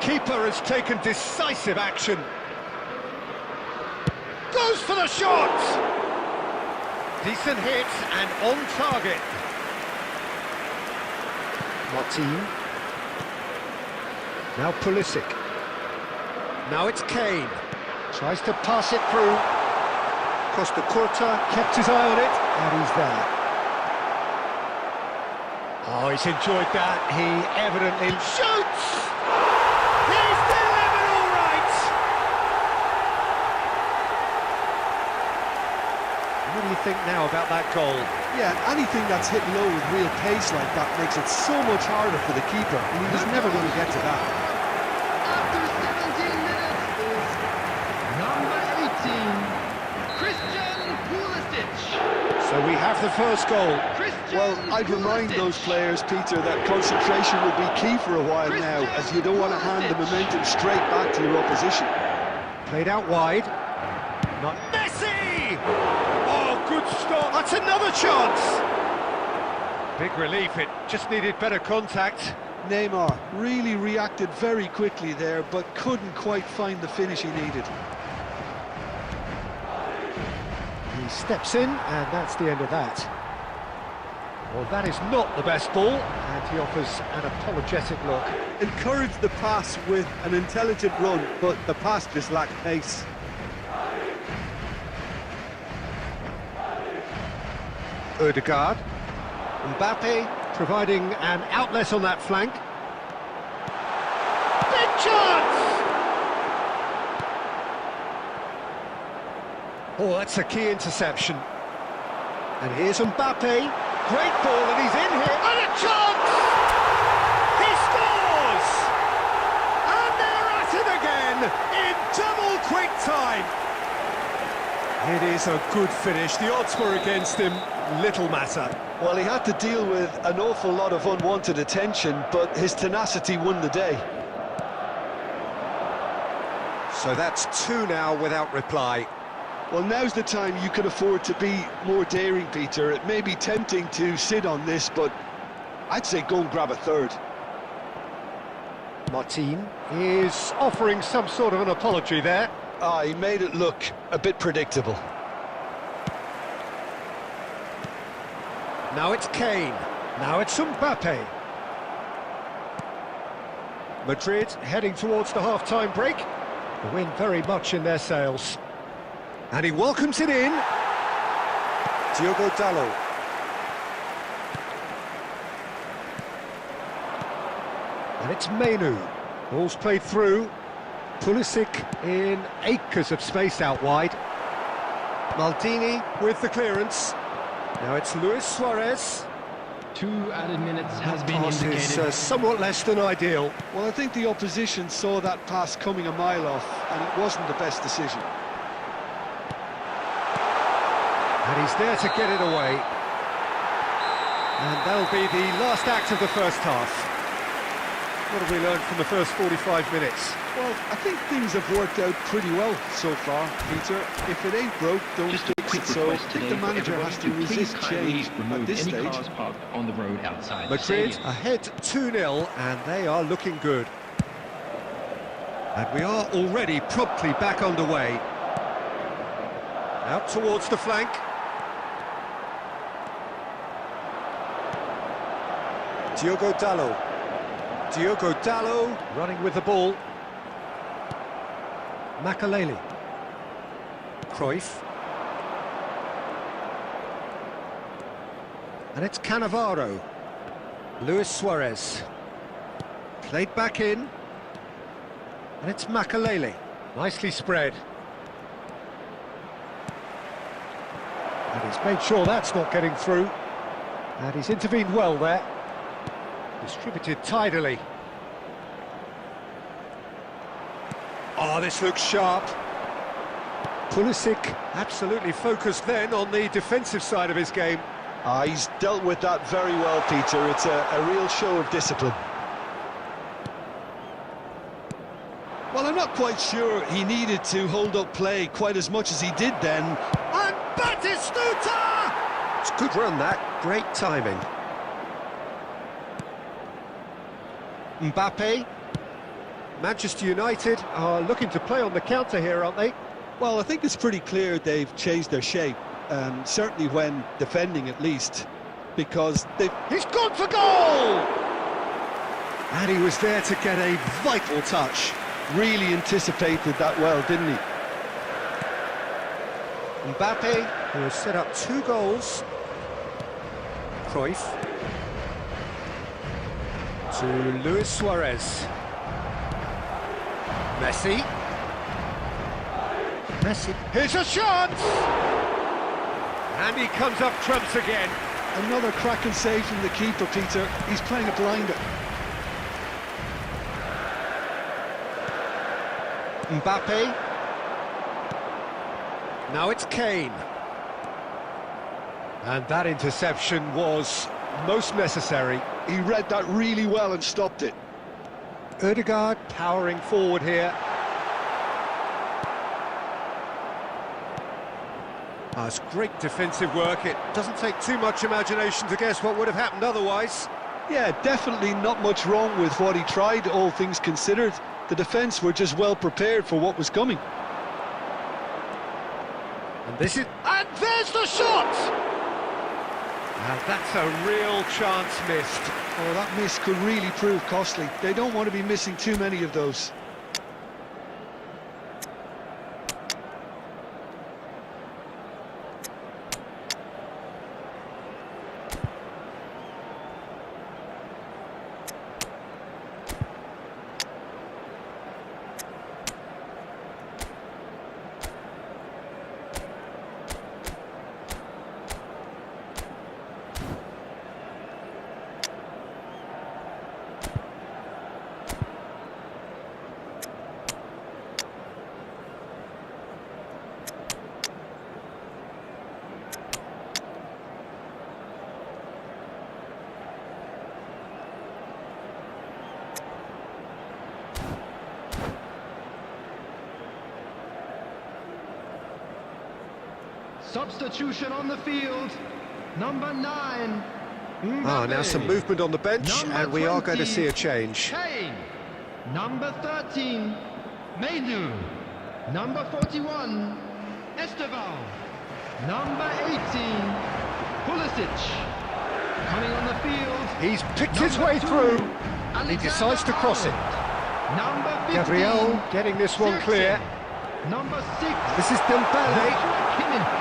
Keeper has taken decisive action. Goes for the shot! Decent hit and on target. Martin. Now Pulisic. Now it's Kane. Tries to pass it through. Costa Curta kept his eye on it, and he's there. Oh, he's enjoyed that. He evidently shoots! He's delivered all right! What do you think now about that goal? Yeah, anything that's hit low with real pace like that makes it so much harder for the keeper, and he was never going to get to that. After 17 minutes, number 18, Christian Pulisic. So we have the first goal. Well, I'd remind those players, Peter, that concentration will be key for a while now, as you don't want to hand the momentum straight back to your opposition. Played out wide. Not Messi! Oh, good stop. That's another chance. Big relief. It just needed better contact. Neymar really reacted very quickly there, but couldn't quite find the finish he needed. He steps in, and that's the end of that. Well, that is not the best ball, and he offers an apologetic look. Encouraged the pass with an intelligent run, but the pass just lacked pace. Ødegaard. Mbappe providing an outlet on that flank. Big chance! Oh, that's a key interception. And here's Mbappe. Great ball, and he's in here. And a chance! He scores! And they're at it again in double quick time. It is a good finish. The odds were against him. Little matter. Well, he had to deal with an awful lot of unwanted attention, but his tenacity won the day. So that's two now without reply. Well, now's the time you can afford to be more daring, Peter. It may be tempting to sit on this, but I'd say go and grab a third. Martin is offering some sort of an apology there. He made it look a bit predictable. Now it's Kane. Now it's Mbappe. Madrid heading towards the half-time break. The wind very much in their sails. And he welcomes it in. Diogo Dalot. And it's Menu. Ball's played through. Pulisic in acres of space out wide. Maldini with the clearance. Now it's Luis Suarez. 2 added minutes has been Pass indicated. is somewhat less than ideal. Well, I think the opposition saw that pass coming a mile off, and it wasn't the best decision. And he's there to get it away. And that'll be the last act of the first half. What have we learned from the first 45 minutes? Well, I think things have worked out pretty well so far, Peter. If it ain't broke, don't Just a fix quick it. So I request think today the for manager everybody has to to please resist kindly change remove at this any stage. cars parked on the road outside the Madrid stadium. ahead 2-0, and they are looking good. And we are already promptly back underway. Out towards the flank. Diogo Dalot. Diogo Dalot running with the ball. Makaleli. Cruyff. And it's Cannavaro. Luis Suarez. Played back in. And it's Makaleli. Nicely spread. And he's made sure that's not getting through. And he's intervened well there. Distributed tidily. Oh, this looks sharp. Pulisic absolutely focused then on the defensive side of his game. He's dealt with that very well, Peter. It's a real show of discipline. Well, I'm not quite sure he needed to hold up play quite as much as he did then. And Batistuta! It's a good run, that. Great timing. Mbappe. Manchester United are looking to play on the counter here, aren't they? Well, I think it's pretty clear they've changed their shape, certainly when defending at least, because they've... He's gone for goal! And he was there to get a vital touch. really anticipated that well, didn't he? Mbappe, who has set up 2 goals. Cruyff. To Luis Suarez. Messi. Messi. Here's a shot! And he comes up trumps again. Another cracking save from the keeper, Peter. He's playing a blinder. Mbappe. Now it's Kane. And that interception was most necessary. He read that really well and stopped it. Ødegaard powering forward here. It's great defensive work. It doesn't take too much imagination to guess what would have happened otherwise. Yeah, definitely not much wrong with what he tried, all things considered. The defence were just well prepared for what was coming. And this is... And there's the shot! And that's a real chance missed. Oh, that miss could really prove costly. They don't want to be missing too many of those. Substitution on the field. Number 9. Now some movement on the bench, Number and we are going to 20, see a change. Kane. Number 13, Mainu. Number 41, Esteval. Number 18, Pulisic. Coming on the field. He's picked his way through. He decides to cross it. Number 15, Gabriel getting this one clear. Number 6, This is Dembele.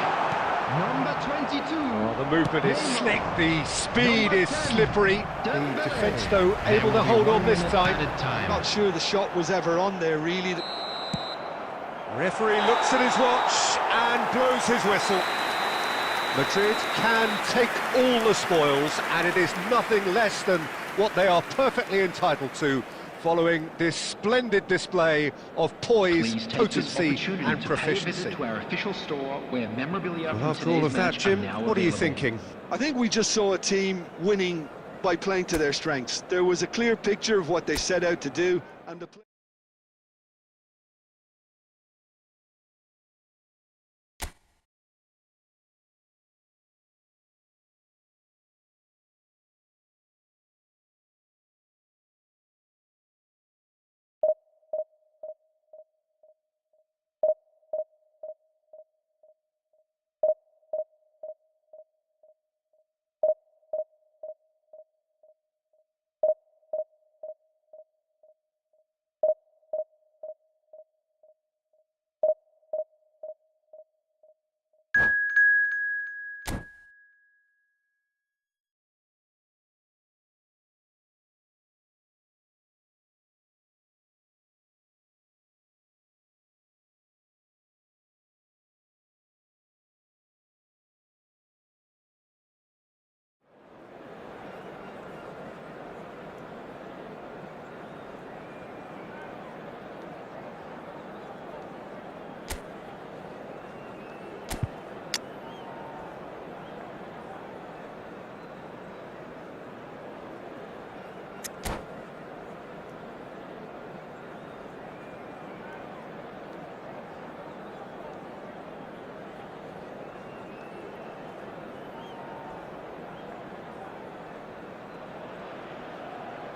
Number 22. Oh, the movement is slick, the speed Number is 10, slippery. The Dembele. defence, though, able to hold on this time. Not sure the shot was ever on there, really. Referee looks at his watch and blows his whistle. Madrid can take all the spoils, and it is nothing less than what they are perfectly entitled to, following this splendid display of poise, Please take this potency opportunity and to proficiency. pay a visit to our official store where memorabilia Well, from after all of today's that, match Jim, are now what are you available. thinking? I think we just saw a team winning by playing to their strengths. There was a clear picture of what they set out to do, and the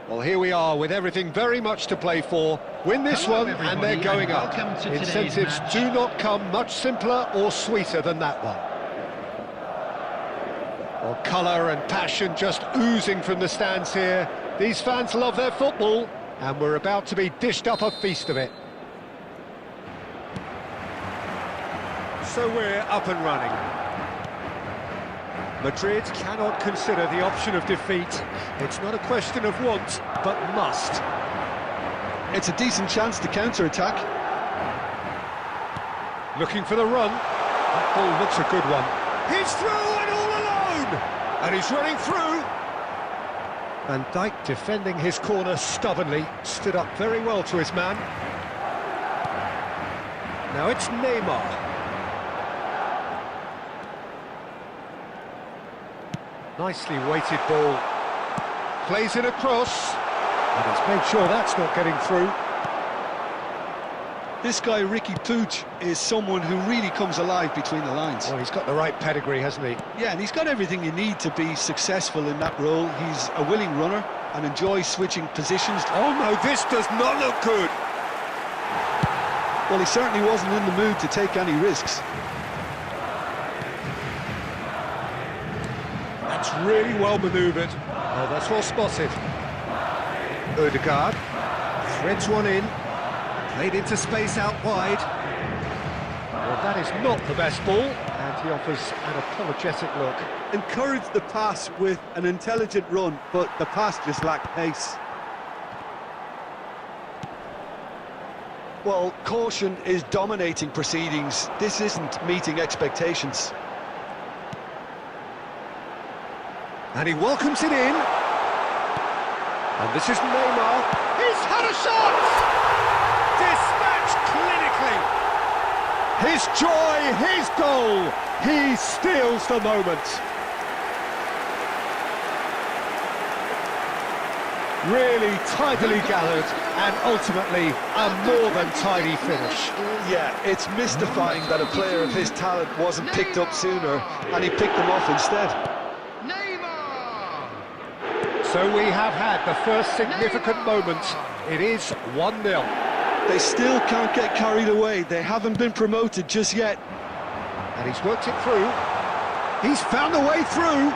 Well, here we are with everything very much to play for. Win this Hello, one and they're everybody, going and up. welcome to today's Incentives match. do not come much simpler or sweeter than that one. Well, colour and passion just oozing from the stands here. These fans love their football, and we're about to be dished up a feast of it. So we're up and running. Madrid cannot consider the option of defeat. It's not a question of want, but must. it's a decent chance to counter-attack. Looking for the run. That ball looks a good one. He's through and all alone! And he's running through. Van Dijk defending his corner stubbornly. Stood up very well to his man. Now it's Neymar. Nicely weighted ball. Plays it across. And he's made sure that's not getting through. This guy, Ricky Puig, is someone who really comes alive between the lines. Well, he's got the right pedigree, hasn't he? Yeah, and he's got everything you need to be successful in that role. He's a willing runner and enjoys switching positions. Oh no, this does not look good. Well, he certainly wasn't in the mood to take any risks. That's really well manoeuvred. Oh, that's well spotted. Odegaard threads one in. Played into space out wide. Well, that is not the best ball, and he offers an apologetic look. Encouraged the pass with an intelligent run, but the pass just lacked pace. Well, caution is dominating proceedings. This isn't meeting expectations. And he welcomes it in. And this is Neymar. He's had a shot! Dispatched clinically. His joy, his goal. He steals the moment. Really tidily gathered, and ultimately a more than tidy finish. Yeah, it's mystifying that a player of his talent wasn't picked up sooner, and he picked them off instead. Neymar! So we have had the first significant moment. It is 1-0. They still can't get carried away. They haven't been promoted just yet. And he's worked it through. He's found the way through.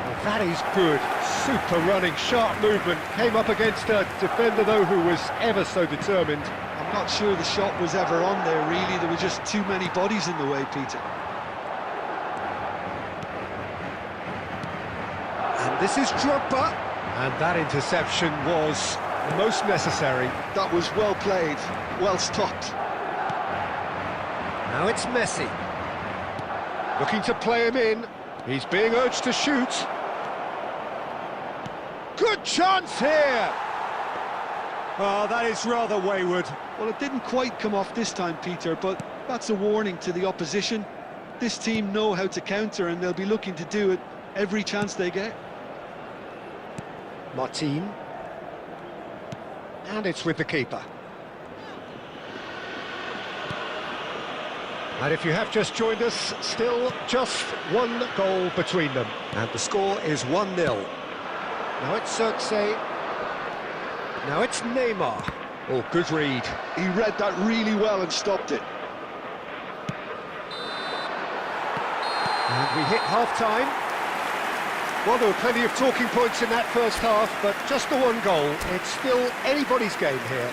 Well, that is good. Super running, sharp movement. Came up against a defender, though, who was ever so determined. I'm not sure the shot was ever on there, really. There were just too many bodies in the way, Peter. And this is Drogba. And that interception was most necessary. That was well played, well stopped. Now it's Messi. Looking to play him in. He's being urged to shoot. Good chance here! Oh, that is rather wayward. Well, it didn't quite come off this time, Peter, but that's a warning to the opposition. This team know how to counter, and they'll be looking to do it every chance they get. Martin. And it's with the keeper. And if you have just joined us, still just one goal between them. And the score is 1-0. Now it's Xerxes. Now it's Neymar. Oh, good read. He read that really well and stopped it. And we hit half-time. Well, there were plenty of talking points in that first half, but just the one goal. It's still anybody's game here.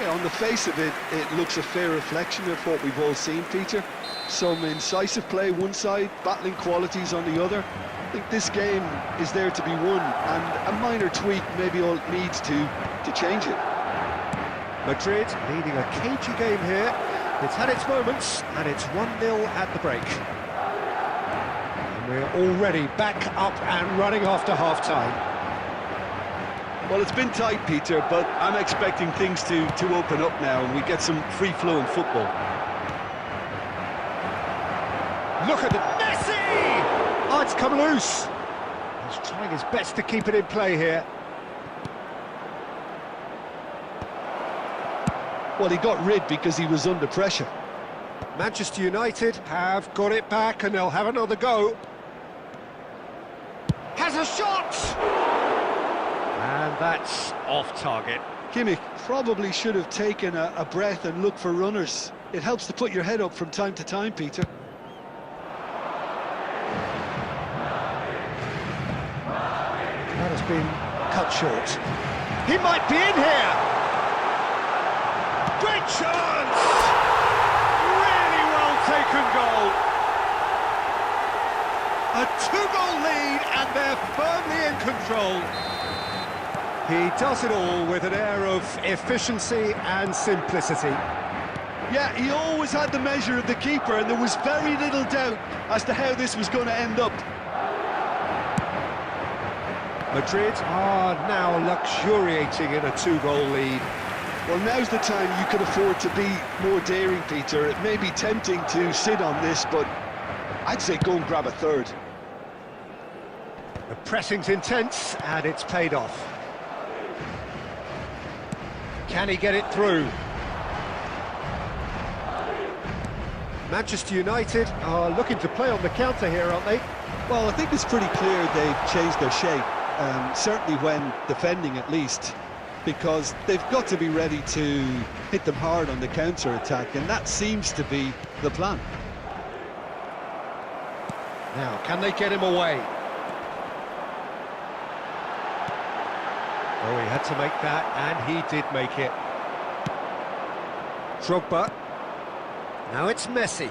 Yeah, on the face of it, it looks a fair reflection of what we've all seen, Peter. Some incisive play one side, battling qualities on the other. I think this game is there to be won, and a minor tweak maybe all it needs to change it. Madrid leading a cagey game here. It's had its moments, and it's 1-0 at the break. And we're already back up and running after half-time. Well, it's been tight, Peter, but I'm expecting things to open up now and we get some free-flowing football. Look at it, Messi! Oh, it's come loose. He's trying his best to keep it in play here. Well, he got rid because he was under pressure. Manchester United have got it back and they'll have another go. Has a shot! And that's off target. Kimmich probably should have taken a breath and looked for runners. It helps to put your head up from time to time, Peter. That has been cut short. He might be in here! Great chance! Really well taken goal. A two-goal lead and they're firmly in control. He does it all with an air of efficiency and simplicity. Yeah, he always had the measure of the keeper, and there was very little doubt as to how this was going to end up. Madrid are now luxuriating in a two-goal lead. Well, now's the time you could afford to be more daring, Peter. It may be tempting to sit on this, but I'd say go and grab a third. The pressing's intense, and it's paid off. Can he get it through? Manchester United are looking to play on the counter here, aren't they? Well, I think it's pretty clear they've changed their shape, certainly when defending at least, because they've got to be ready to hit them hard on the counter-attack, and that seems to be the plan. Now, can they get him away? Oh, he had to make that, and he did make it. Drogba. Now it's Messi.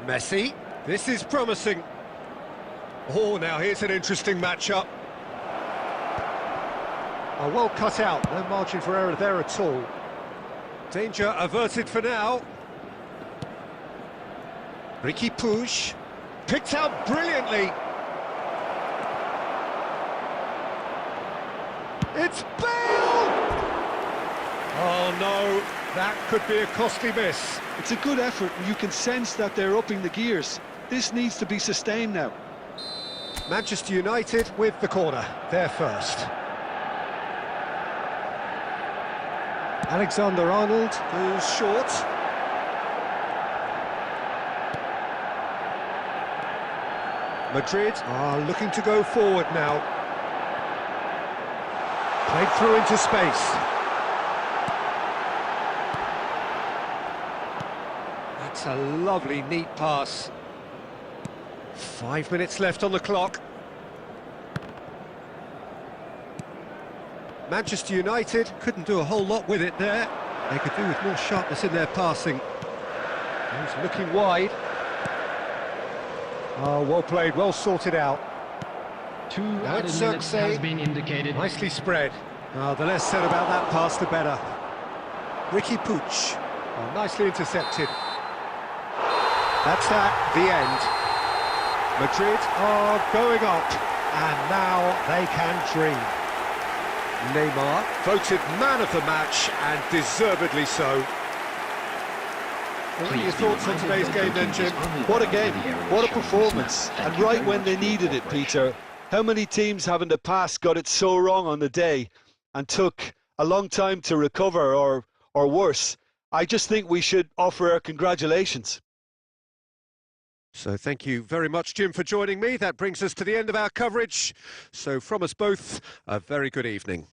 Messi. This is promising. Oh, now here's an interesting matchup. Oh, well cut out. No margin for error there at all. Danger averted for now. Ricky Puig. Picked out brilliantly. It's Bale! Oh no, that could be a costly miss. It's a good effort, and you can sense that they're upping the gears. This needs to be sustained now. Manchester United with the corner, they're first. Alexander-Arnold goes short. Madrid are looking to go forward now. Played through into space. That's a lovely, neat pass. 5 minutes left on the clock. Manchester United couldn't do a whole lot with it there. They could do with more sharpness in their passing. He's looking wide. Oh, well played, well sorted out. 2 Now added it's minutes Xerxes. has been indicated. Nicely spread. The less said about that pass, the better. Ricky Puig. Oh, nicely intercepted. That's that, the end. Madrid are going up, and now they can dream. Neymar voted man of the match, and deservedly so. What are your thoughts on today's game then, Jim? What a game, what a performance, and right when they needed it, Peter. How many teams have in the past got it so wrong on the day and took a long time to recover, or worse? I just think we should offer our congratulations. So thank you very much, Jim, for joining me. That brings us to the end of our coverage. So from us both, a very good evening.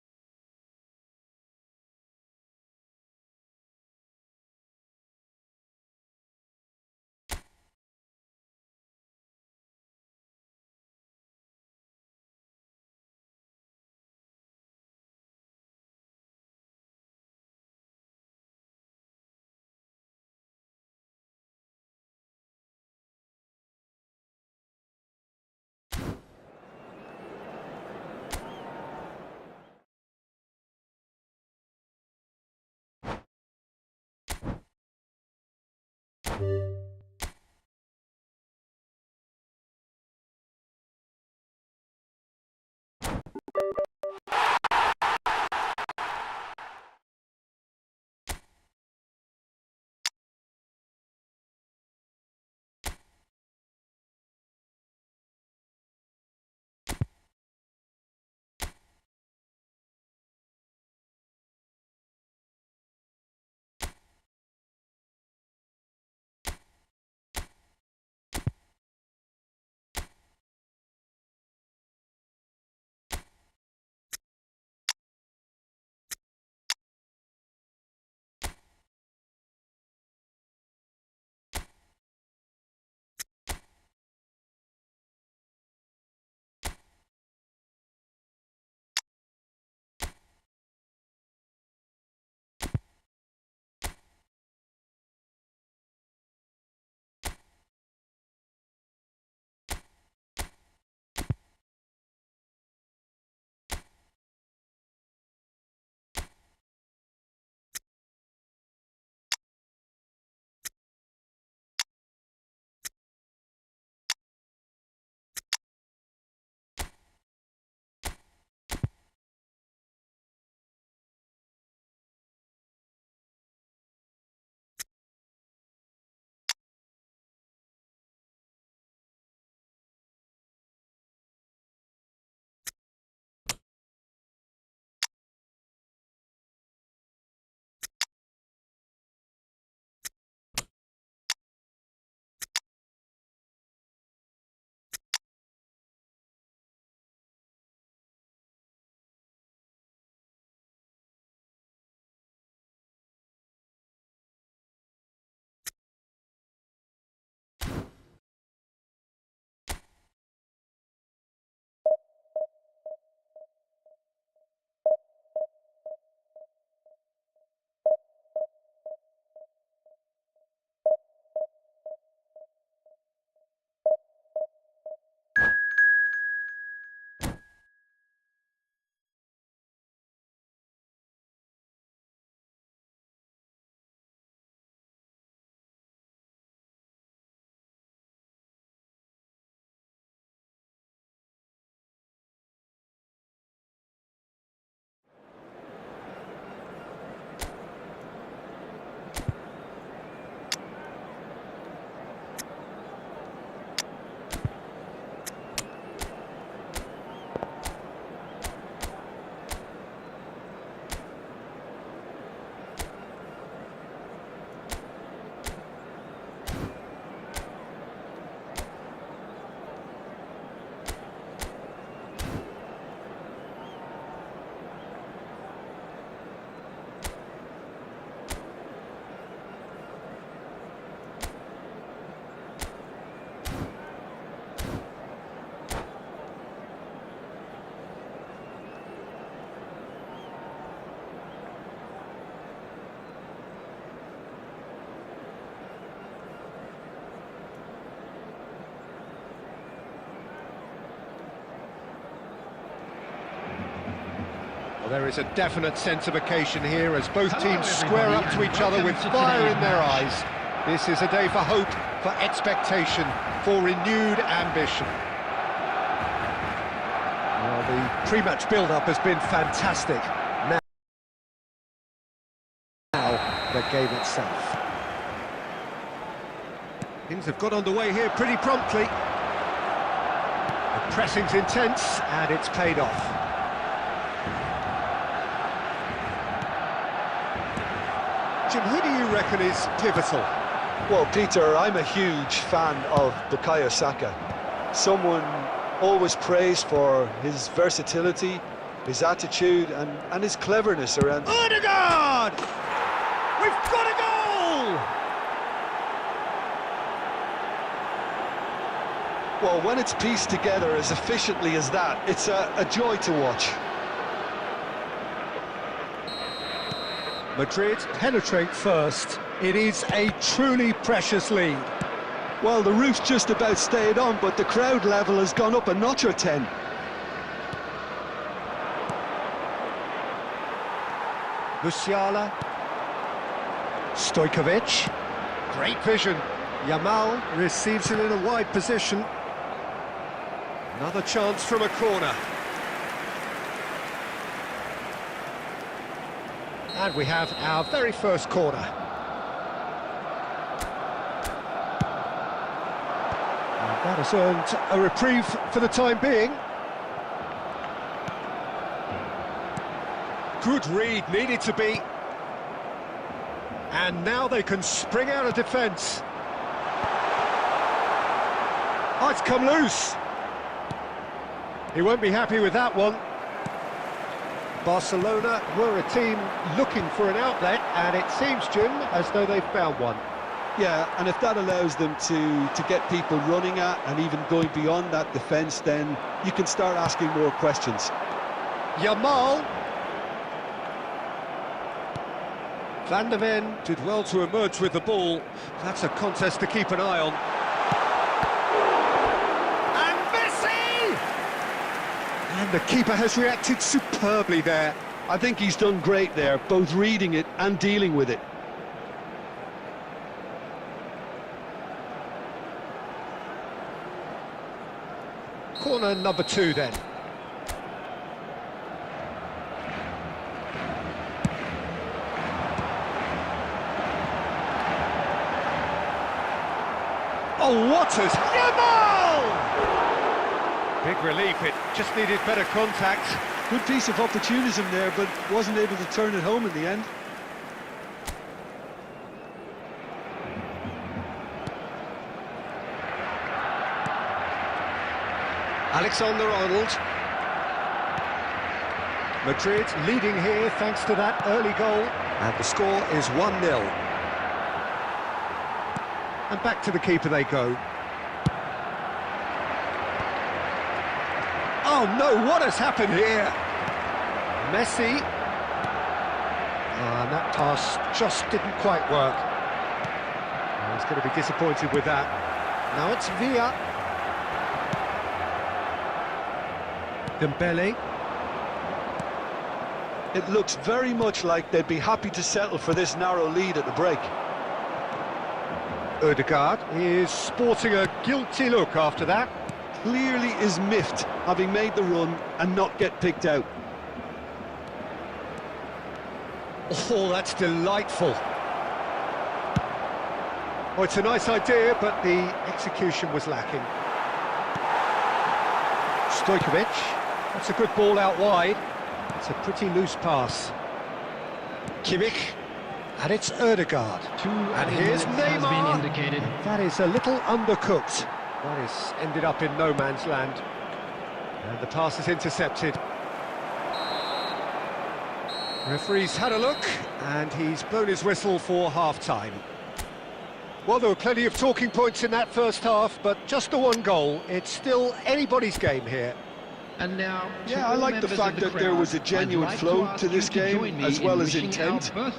There is a definite sense of occasion here as both Hello, teams square up to everybody, each other and with welcome to fire today's in their match. eyes. This is a day for hope, for expectation, for renewed ambition. Well, the pre-match build-up has been fantastic. Now, the game itself. Things have got underway here pretty promptly. The pressing's intense, and it's paid off. Jim, who do you reckon is pivotal? Well, Peter, I'm a huge fan of Bukayo Saka. Someone always praised for his versatility, his attitude and his cleverness around... Odegaard! We've got a goal! Well, when it's pieced together as efficiently as that, it's a joy to watch. Madrid penetrate first. It is a truly precious lead. Well, the roof's just about stayed on, but the crowd level has gone up a notch or 10. Musiala. Stojkovic. Great vision. Yamal receives it in a wide position. Another chance from a corner. And we have our very first corner. And that has earned a reprieve for the time being. Good read, needed to be. And now they can spring out of defence. Oh, it's come loose. He won't be happy with that one. Barcelona were a team looking for an outlet, and it seems, Jim, as though they've found one. Yeah, and if that allows them to get people running at and even going beyond that defence, then you can start asking more questions. Yamal. Van der Ven did well to emerge with the ball. That's a contest to keep an eye on. And Messi! And the keeper has reacted superbly there. I think he's done great there, both reading it and dealing with it. Corner number 2 then. Oh, what has Yamal! Big relief, it just needed better contact. Good piece of opportunism there, but wasn't able to turn it home in the end. Alexander-Arnold. Madrid leading here thanks to that early goal. And the score is 1-0. And back to the keeper they go. Oh no, what has happened here? Messi. And that pass just didn't quite work. He's going to be disappointed with that. Now it's Villa. Dembele. It looks very much like they'd be happy to settle for this narrow lead at the break. Odegaard is sporting a guilty look after that. Clearly is miffed, having made the run and not get picked out. Oh, that's delightful. Oh, it's a nice idea, but the execution was lacking. Stojkovic, that's a good ball out wide. It's a pretty loose pass. Kimmich, and it's Odegaard. And here's Has been Neymar. indicated. That is a little undercooked. That is ended up in no man's land. And the pass is intercepted. Referee's had a look, and he's blown his whistle for half-time. Well, there were plenty of talking points in that first half, but just the one goal. It's still anybody's game here. And now, Yeah, I like the fact that there was a genuine flow to this game, as well as intent. But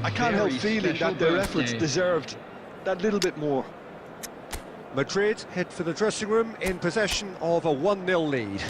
I can't help feeling that their efforts deserved that little bit more. Madrid head for the dressing room in possession of a 1-0 lead.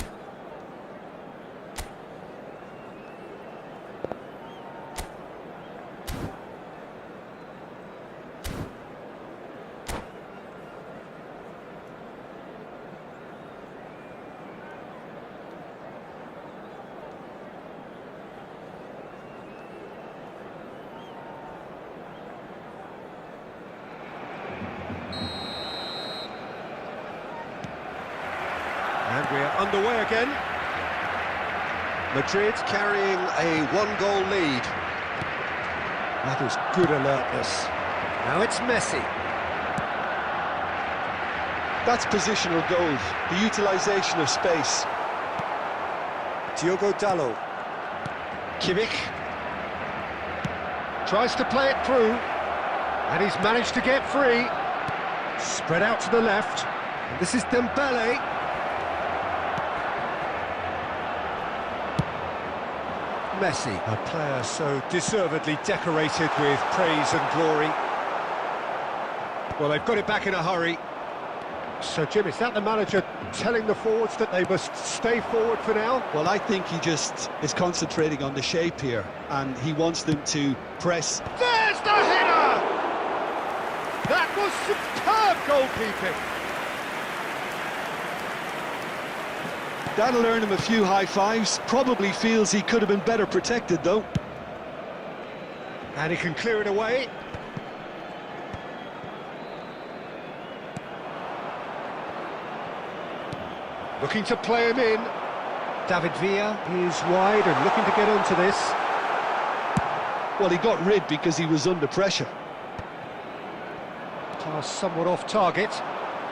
And we're underway again. Madrid carrying a one-goal lead. That is good alertness. Now it's Messi. That's positional goals, the utilisation of space. Diogo Dalot. Kimmich. Tries to play it through. And he's managed to get free. Spread out to the left. And this is Dembele. Messi, a player so deservedly decorated with praise and glory. Well, they've got it back in a hurry. So, Jim, is that the manager telling the forwards that they must stay forward for now? Well, I think he just is concentrating on the shape here, and he wants them to press. There's the header! That was superb goalkeeping. That'll earn him a few high fives. Probably feels he could have been better protected, though. And he can clear it away. Looking to play him in. David Villa is wide and looking to get onto this. Well, he got rid because he was under pressure. Pass somewhat off target.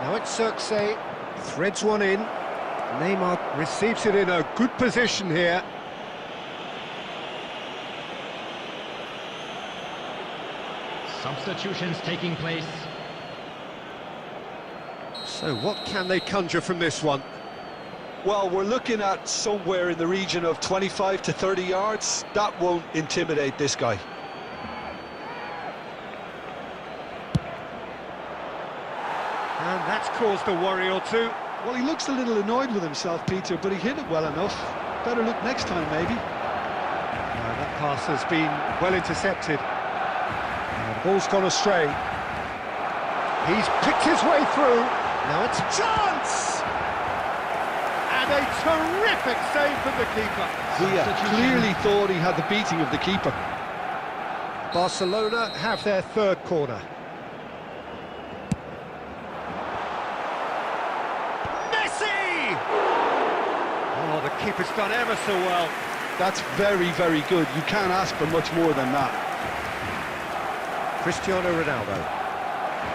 Now it's Xerxes. Threads one in. Neymar receives it in a good position here. Substitutions taking place. So what can they conjure from this one? Well, we're looking at somewhere in the region of 25 to 30 yards. That won't intimidate this guy. And that's caused a worry or two. Well, he looks a little annoyed with himself, Peter, but he hit it well enough. Better look next time, maybe. That pass has been well intercepted. And the ball's gone astray. He's picked his way through. Now it's a chance! And a terrific save from the keeper. He clearly thought he had the beating of the keeper. Barcelona have their third corner. Messi! Oh, the keeper's done ever so well. That's very, very good. You can't ask for much more than that. Cristiano Ronaldo.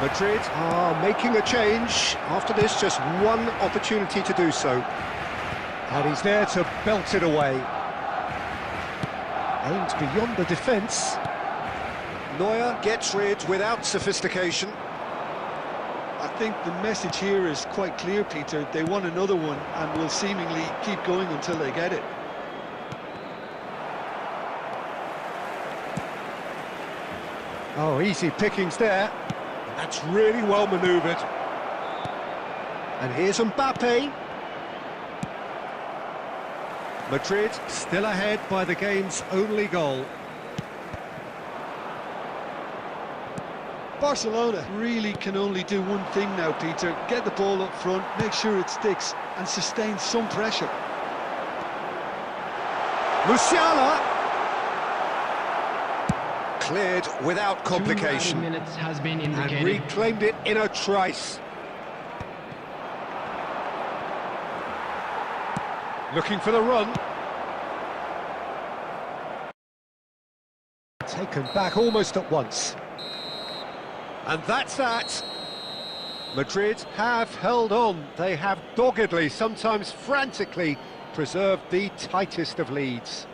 Madrid are making a change. After this, just one opportunity to do so. And he's there to belt it away. Aimed beyond the defence. Neuer gets rid without sophistication. I think the message here is quite clear, Peter. They want another one and will seemingly keep going until they get it. Oh, easy pickings there. That's really well manoeuvred. And here's Mbappe. Madrid still ahead by the game's only goal. Barcelona really can only do one thing now, Peter. Get the ball up front, make sure it sticks, and sustain some pressure. Musiala! Cleared without complication. 2 minutes has been And indicated. reclaimed it in a trice. Looking for the run. Taken back almost at once. And that's that. Madrid have held on. They have doggedly, sometimes frantically, preserved the tightest of leads.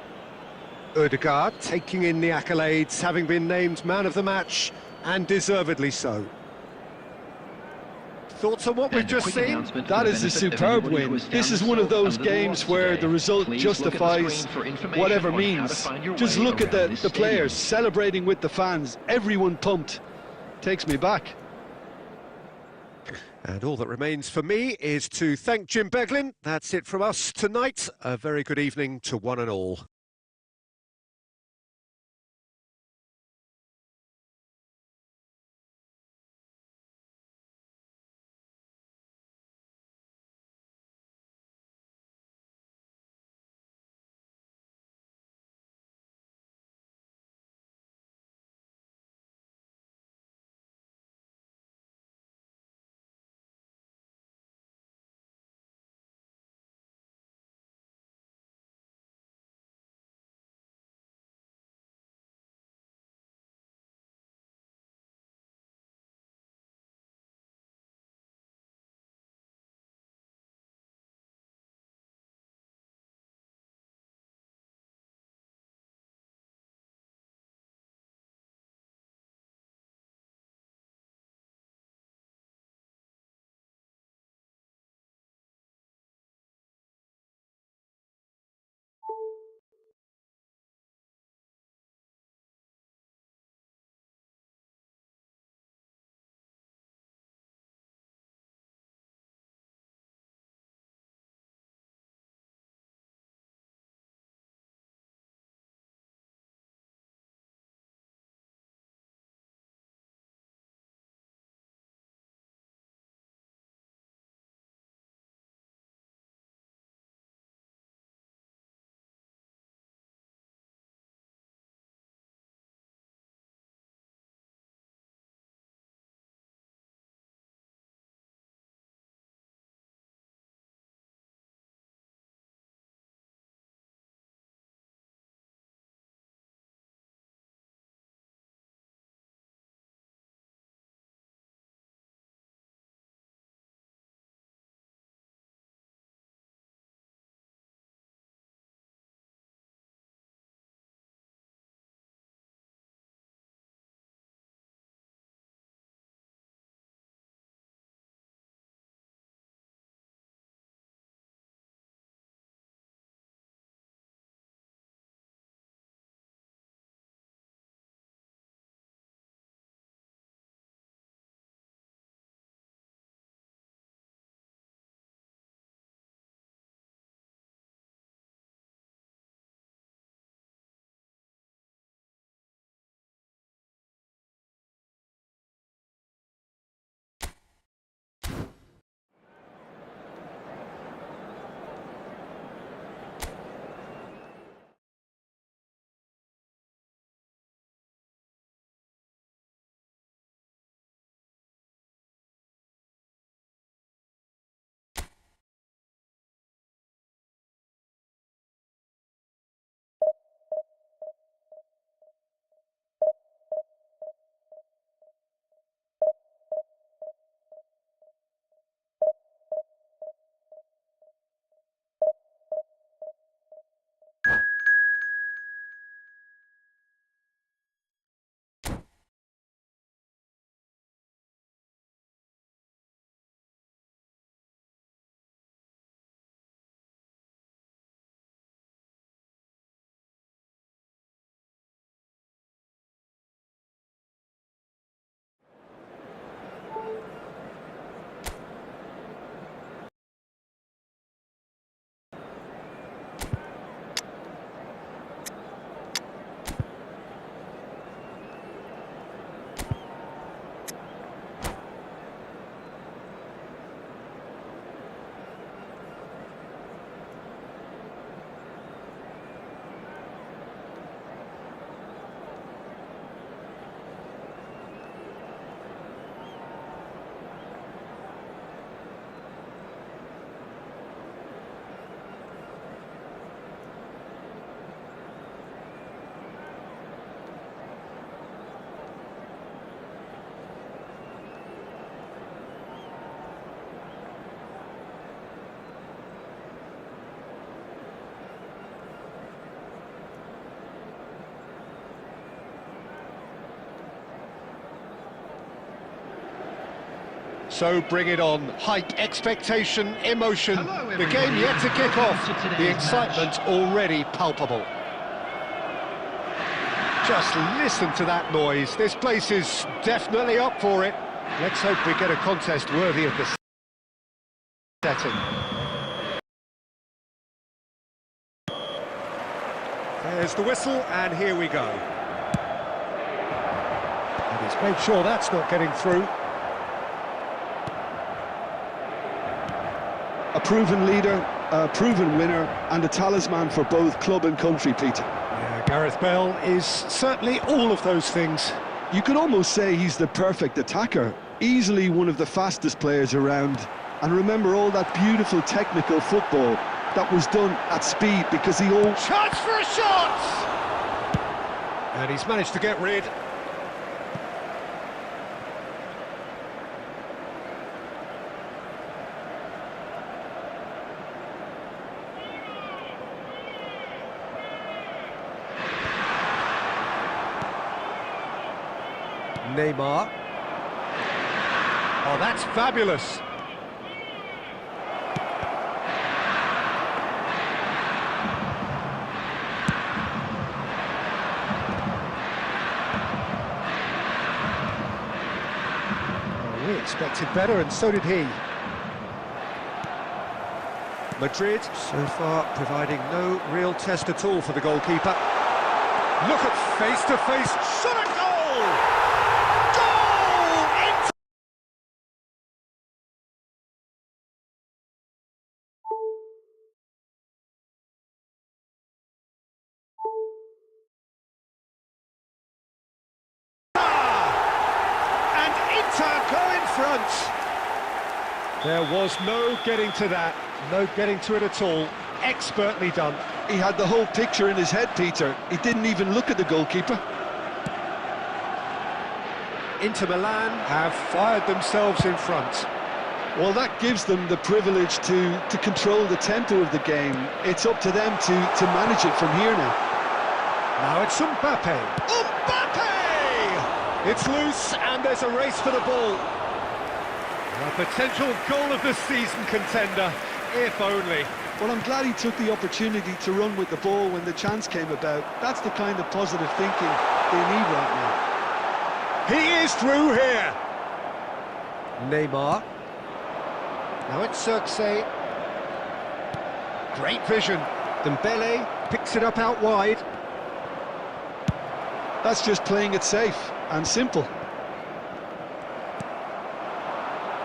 Ødegaard taking in the accolades, having been named man of the match, and deservedly so. Thoughts on what we've just seen? That is a superb win. This is one of those games where the result justifies whatever means. Just look at the players celebrating with the fans. Everyone pumped. Takes me back. And all that remains for me is to thank Jim Beglin. That's it from us tonight. A very good evening to one and all. So bring it on. Hype, expectation, emotion. Hello, The game everybody. yet to kick Welcome off. to today's The excitement already palpable. Just listen to that noise. This place is definitely up for it. Let's hope we get a contest worthy of the setting. There's the whistle, and here we go. And he's made sure that's not getting through. A proven leader, a proven winner, and a talisman for both club and country, Peter. Yeah, Gareth Bale is certainly all of those things. You could almost say he's the perfect attacker, easily one of the fastest players around. And remember all that beautiful technical football that was done at speed, because he all... Chance for a shot! And he's managed to get rid. Neymar. Oh, that's fabulous. Oh, we expected better, and so did he. Madrid, so far, providing no real test at all for the goalkeeper. Look at face-to-face, shot at goal! Go in front. There was no getting to that, no getting to it at all. Expertly done. He had the whole picture in his head, Peter. He didn't even look at the goalkeeper. Inter Milan have fired themselves in front. Well, that gives them the privilege to control the tempo of the game. It's up to them to manage it from here now. Now it's Mbappe. Mbappe! It's loose, and there's a race for the ball. A potential goal of the season contender, if only. Well, I'm glad he took the opportunity to run with the ball when the chance came about. That's the kind of positive thinking they need right now. He is through here. Neymar. Now it's Circe. Great vision. Dembele picks it up out wide. That's just playing it safe and simple.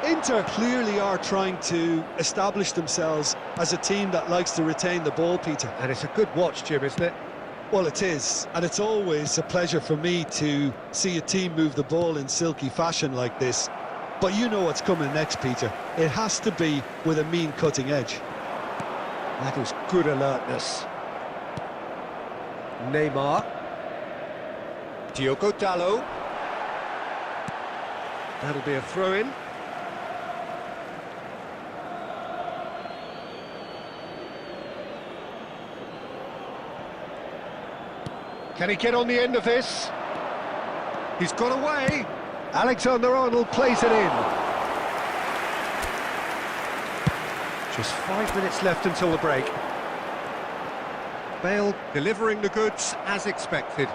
Inter clearly are trying to establish themselves as a team that likes to retain the ball, Peter. And it's a good watch, Jim, isn't it? Well, it is, and it's always a pleasure for me to see a team move the ball in silky fashion like this. But you know what's coming next, Peter. It has to be with a mean cutting edge. That is good alertness. Neymar. Diogo Dalot. That'll be a throw-in. Can he get on the end of this? He's got away. Alexander-Arnold plays it in. Just 5 minutes left until the break. Bale delivering the goods as expected.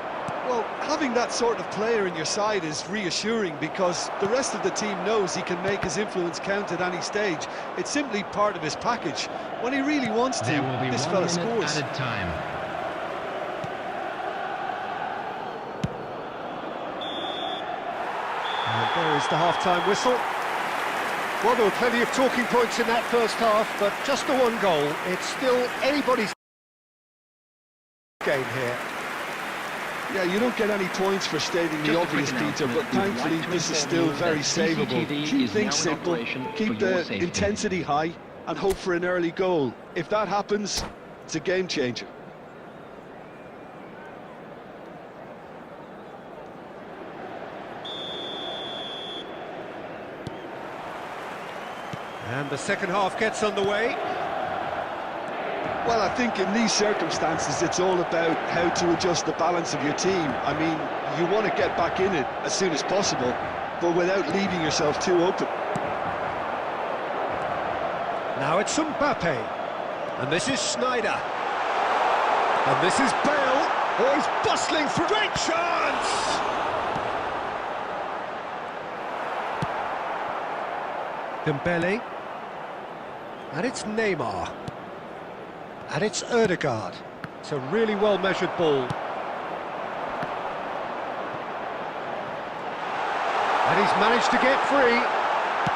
Well, having that sort of player in your side is reassuring, because the rest of the team knows he can make his influence count at any stage. It's simply part of his package. When he really wants to, There will be this 1 fella minute scores. added time. And there is the half-time whistle. Well, there were plenty of talking points in that first half, but just the one goal. It's still anybody's game here. Yeah, you don't get any points for stating the Just a obvious, quick Peter, but announcement. We'd thankfully like to this is inform still you very that savable. CCTV Keep is things now in simple, operation keep for the your safety. intensity high, and hope for an early goal. If that happens, it's a game changer. And the second half gets underway. Well, I think in these circumstances, it's all about how to adjust the balance of your team. I mean, you want to get back in it as soon as possible, but without leaving yourself too open. Now it's Mbappe. And this is Schneider. And this is Bale. Oh, he's bustling through. Great chance! Dembele. And it's Neymar. And it's Ødegaard. It's a really well-measured ball. And he's managed to get free.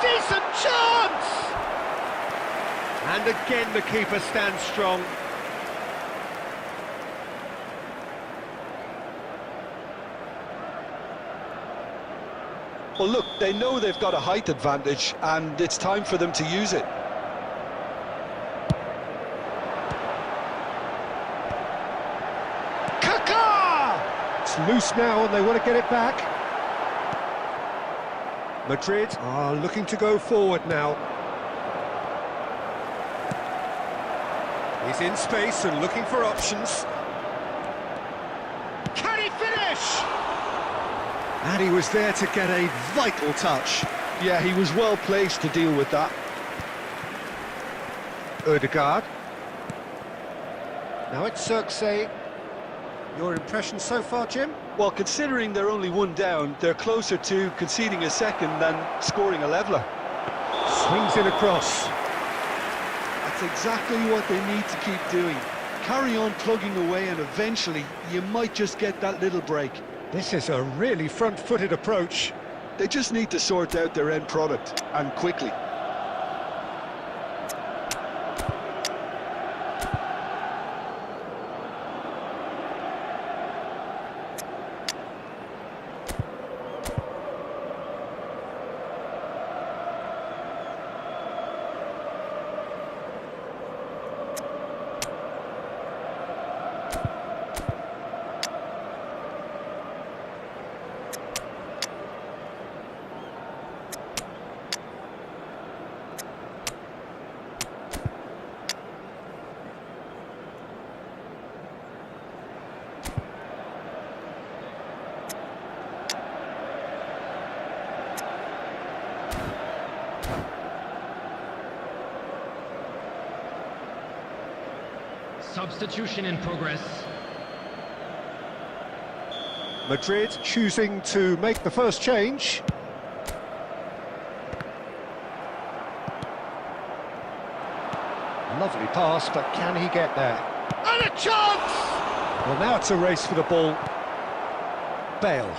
Decent chance! And again the keeper stands strong. Well, look, they know they've got a height advantage, and it's time for them to use it. It's loose now and they want to get it back. Madrid are looking to go forward now. He's in space and looking for options. Can he finish? And he was there to get a vital touch. Yeah, he was well placed to deal with that. Ødegaard. Now it's Cirque. Your impression so far, Jim? Well, considering they're only one down, they're closer to conceding a second than scoring a leveller. Swings in across. That's exactly what they need to keep doing. Carry on plugging away and eventually you might just get that little break. This is a really front-footed approach. They just need to sort out their end product, and quickly. Substitution in progress. Madrid choosing to make the first change. Lovely pass, but can he get there? And a chance! Well, now it's a race for the ball. Bale.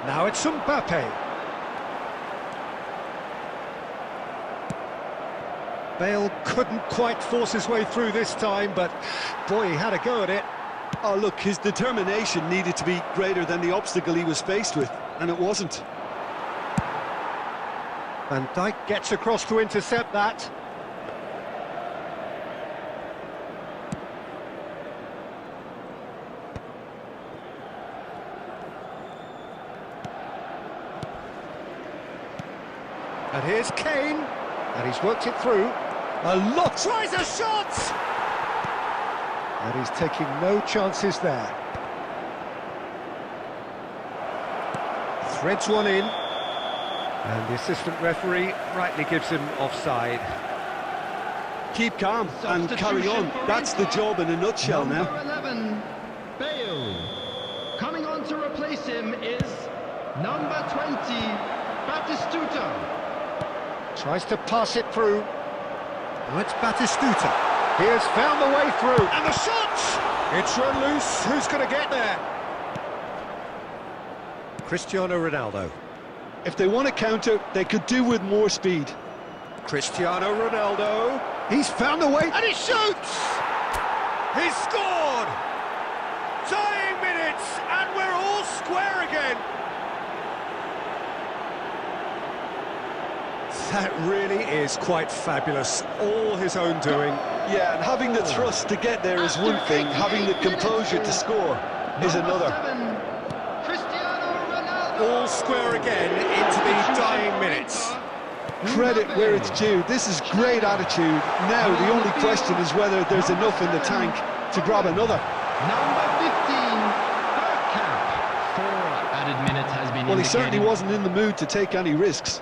Now it's Mbappe. Bale couldn't quite force his way through this time, but boy, he had a go at it. Oh, look, his determination needed to be greater than the obstacle he was faced with, and it wasn't. Van Dijk gets across to intercept that. And here's Kane, and he's worked it through. A lot, tries a shot! And he's taking no chances there. Threads one in. And the assistant referee rightly gives him offside. Keep calm and carry on. That's the job in a nutshell now. Number 11, Bale. Coming on to replace him is number 20, Batistuta. Tries to pass it through. Now it's Batistuta. He has found the way through. And the shot! It's run loose. Who's going to get there? Cristiano Ronaldo. If they want to counter, they could do with more speed. Cristiano Ronaldo. He's found the way. And he shoots! He's scored! Tying minutes, and we're all square again. That really is quite fabulous. All his own doing. Yeah, and having the thrust to get there is one thing. Having the composure to score is another. All square again into the dying minutes. Credit where it's due. This is great attitude. Now the only question is whether there's enough in the tank to grab another. Number 15, Bergkamp. 4 added minutes has been Well, he certainly wasn't in the mood to take any risks.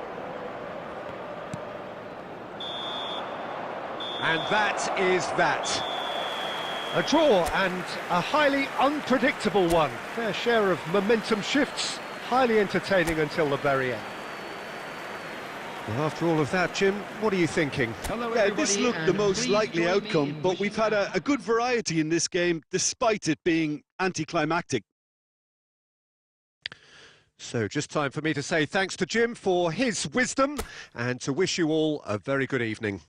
And that is that. A draw and a highly unpredictable one. Fair share of momentum shifts, highly entertaining until the very end. Well, after all of that, Jim, what are you thinking? Hello, Yeah, this everybody, looked the and most please likely join me outcome, in but we've had a good variety in this game, despite it being anticlimactic. So just time for me to say thanks to Jim for his wisdom and to wish you all a very good evening.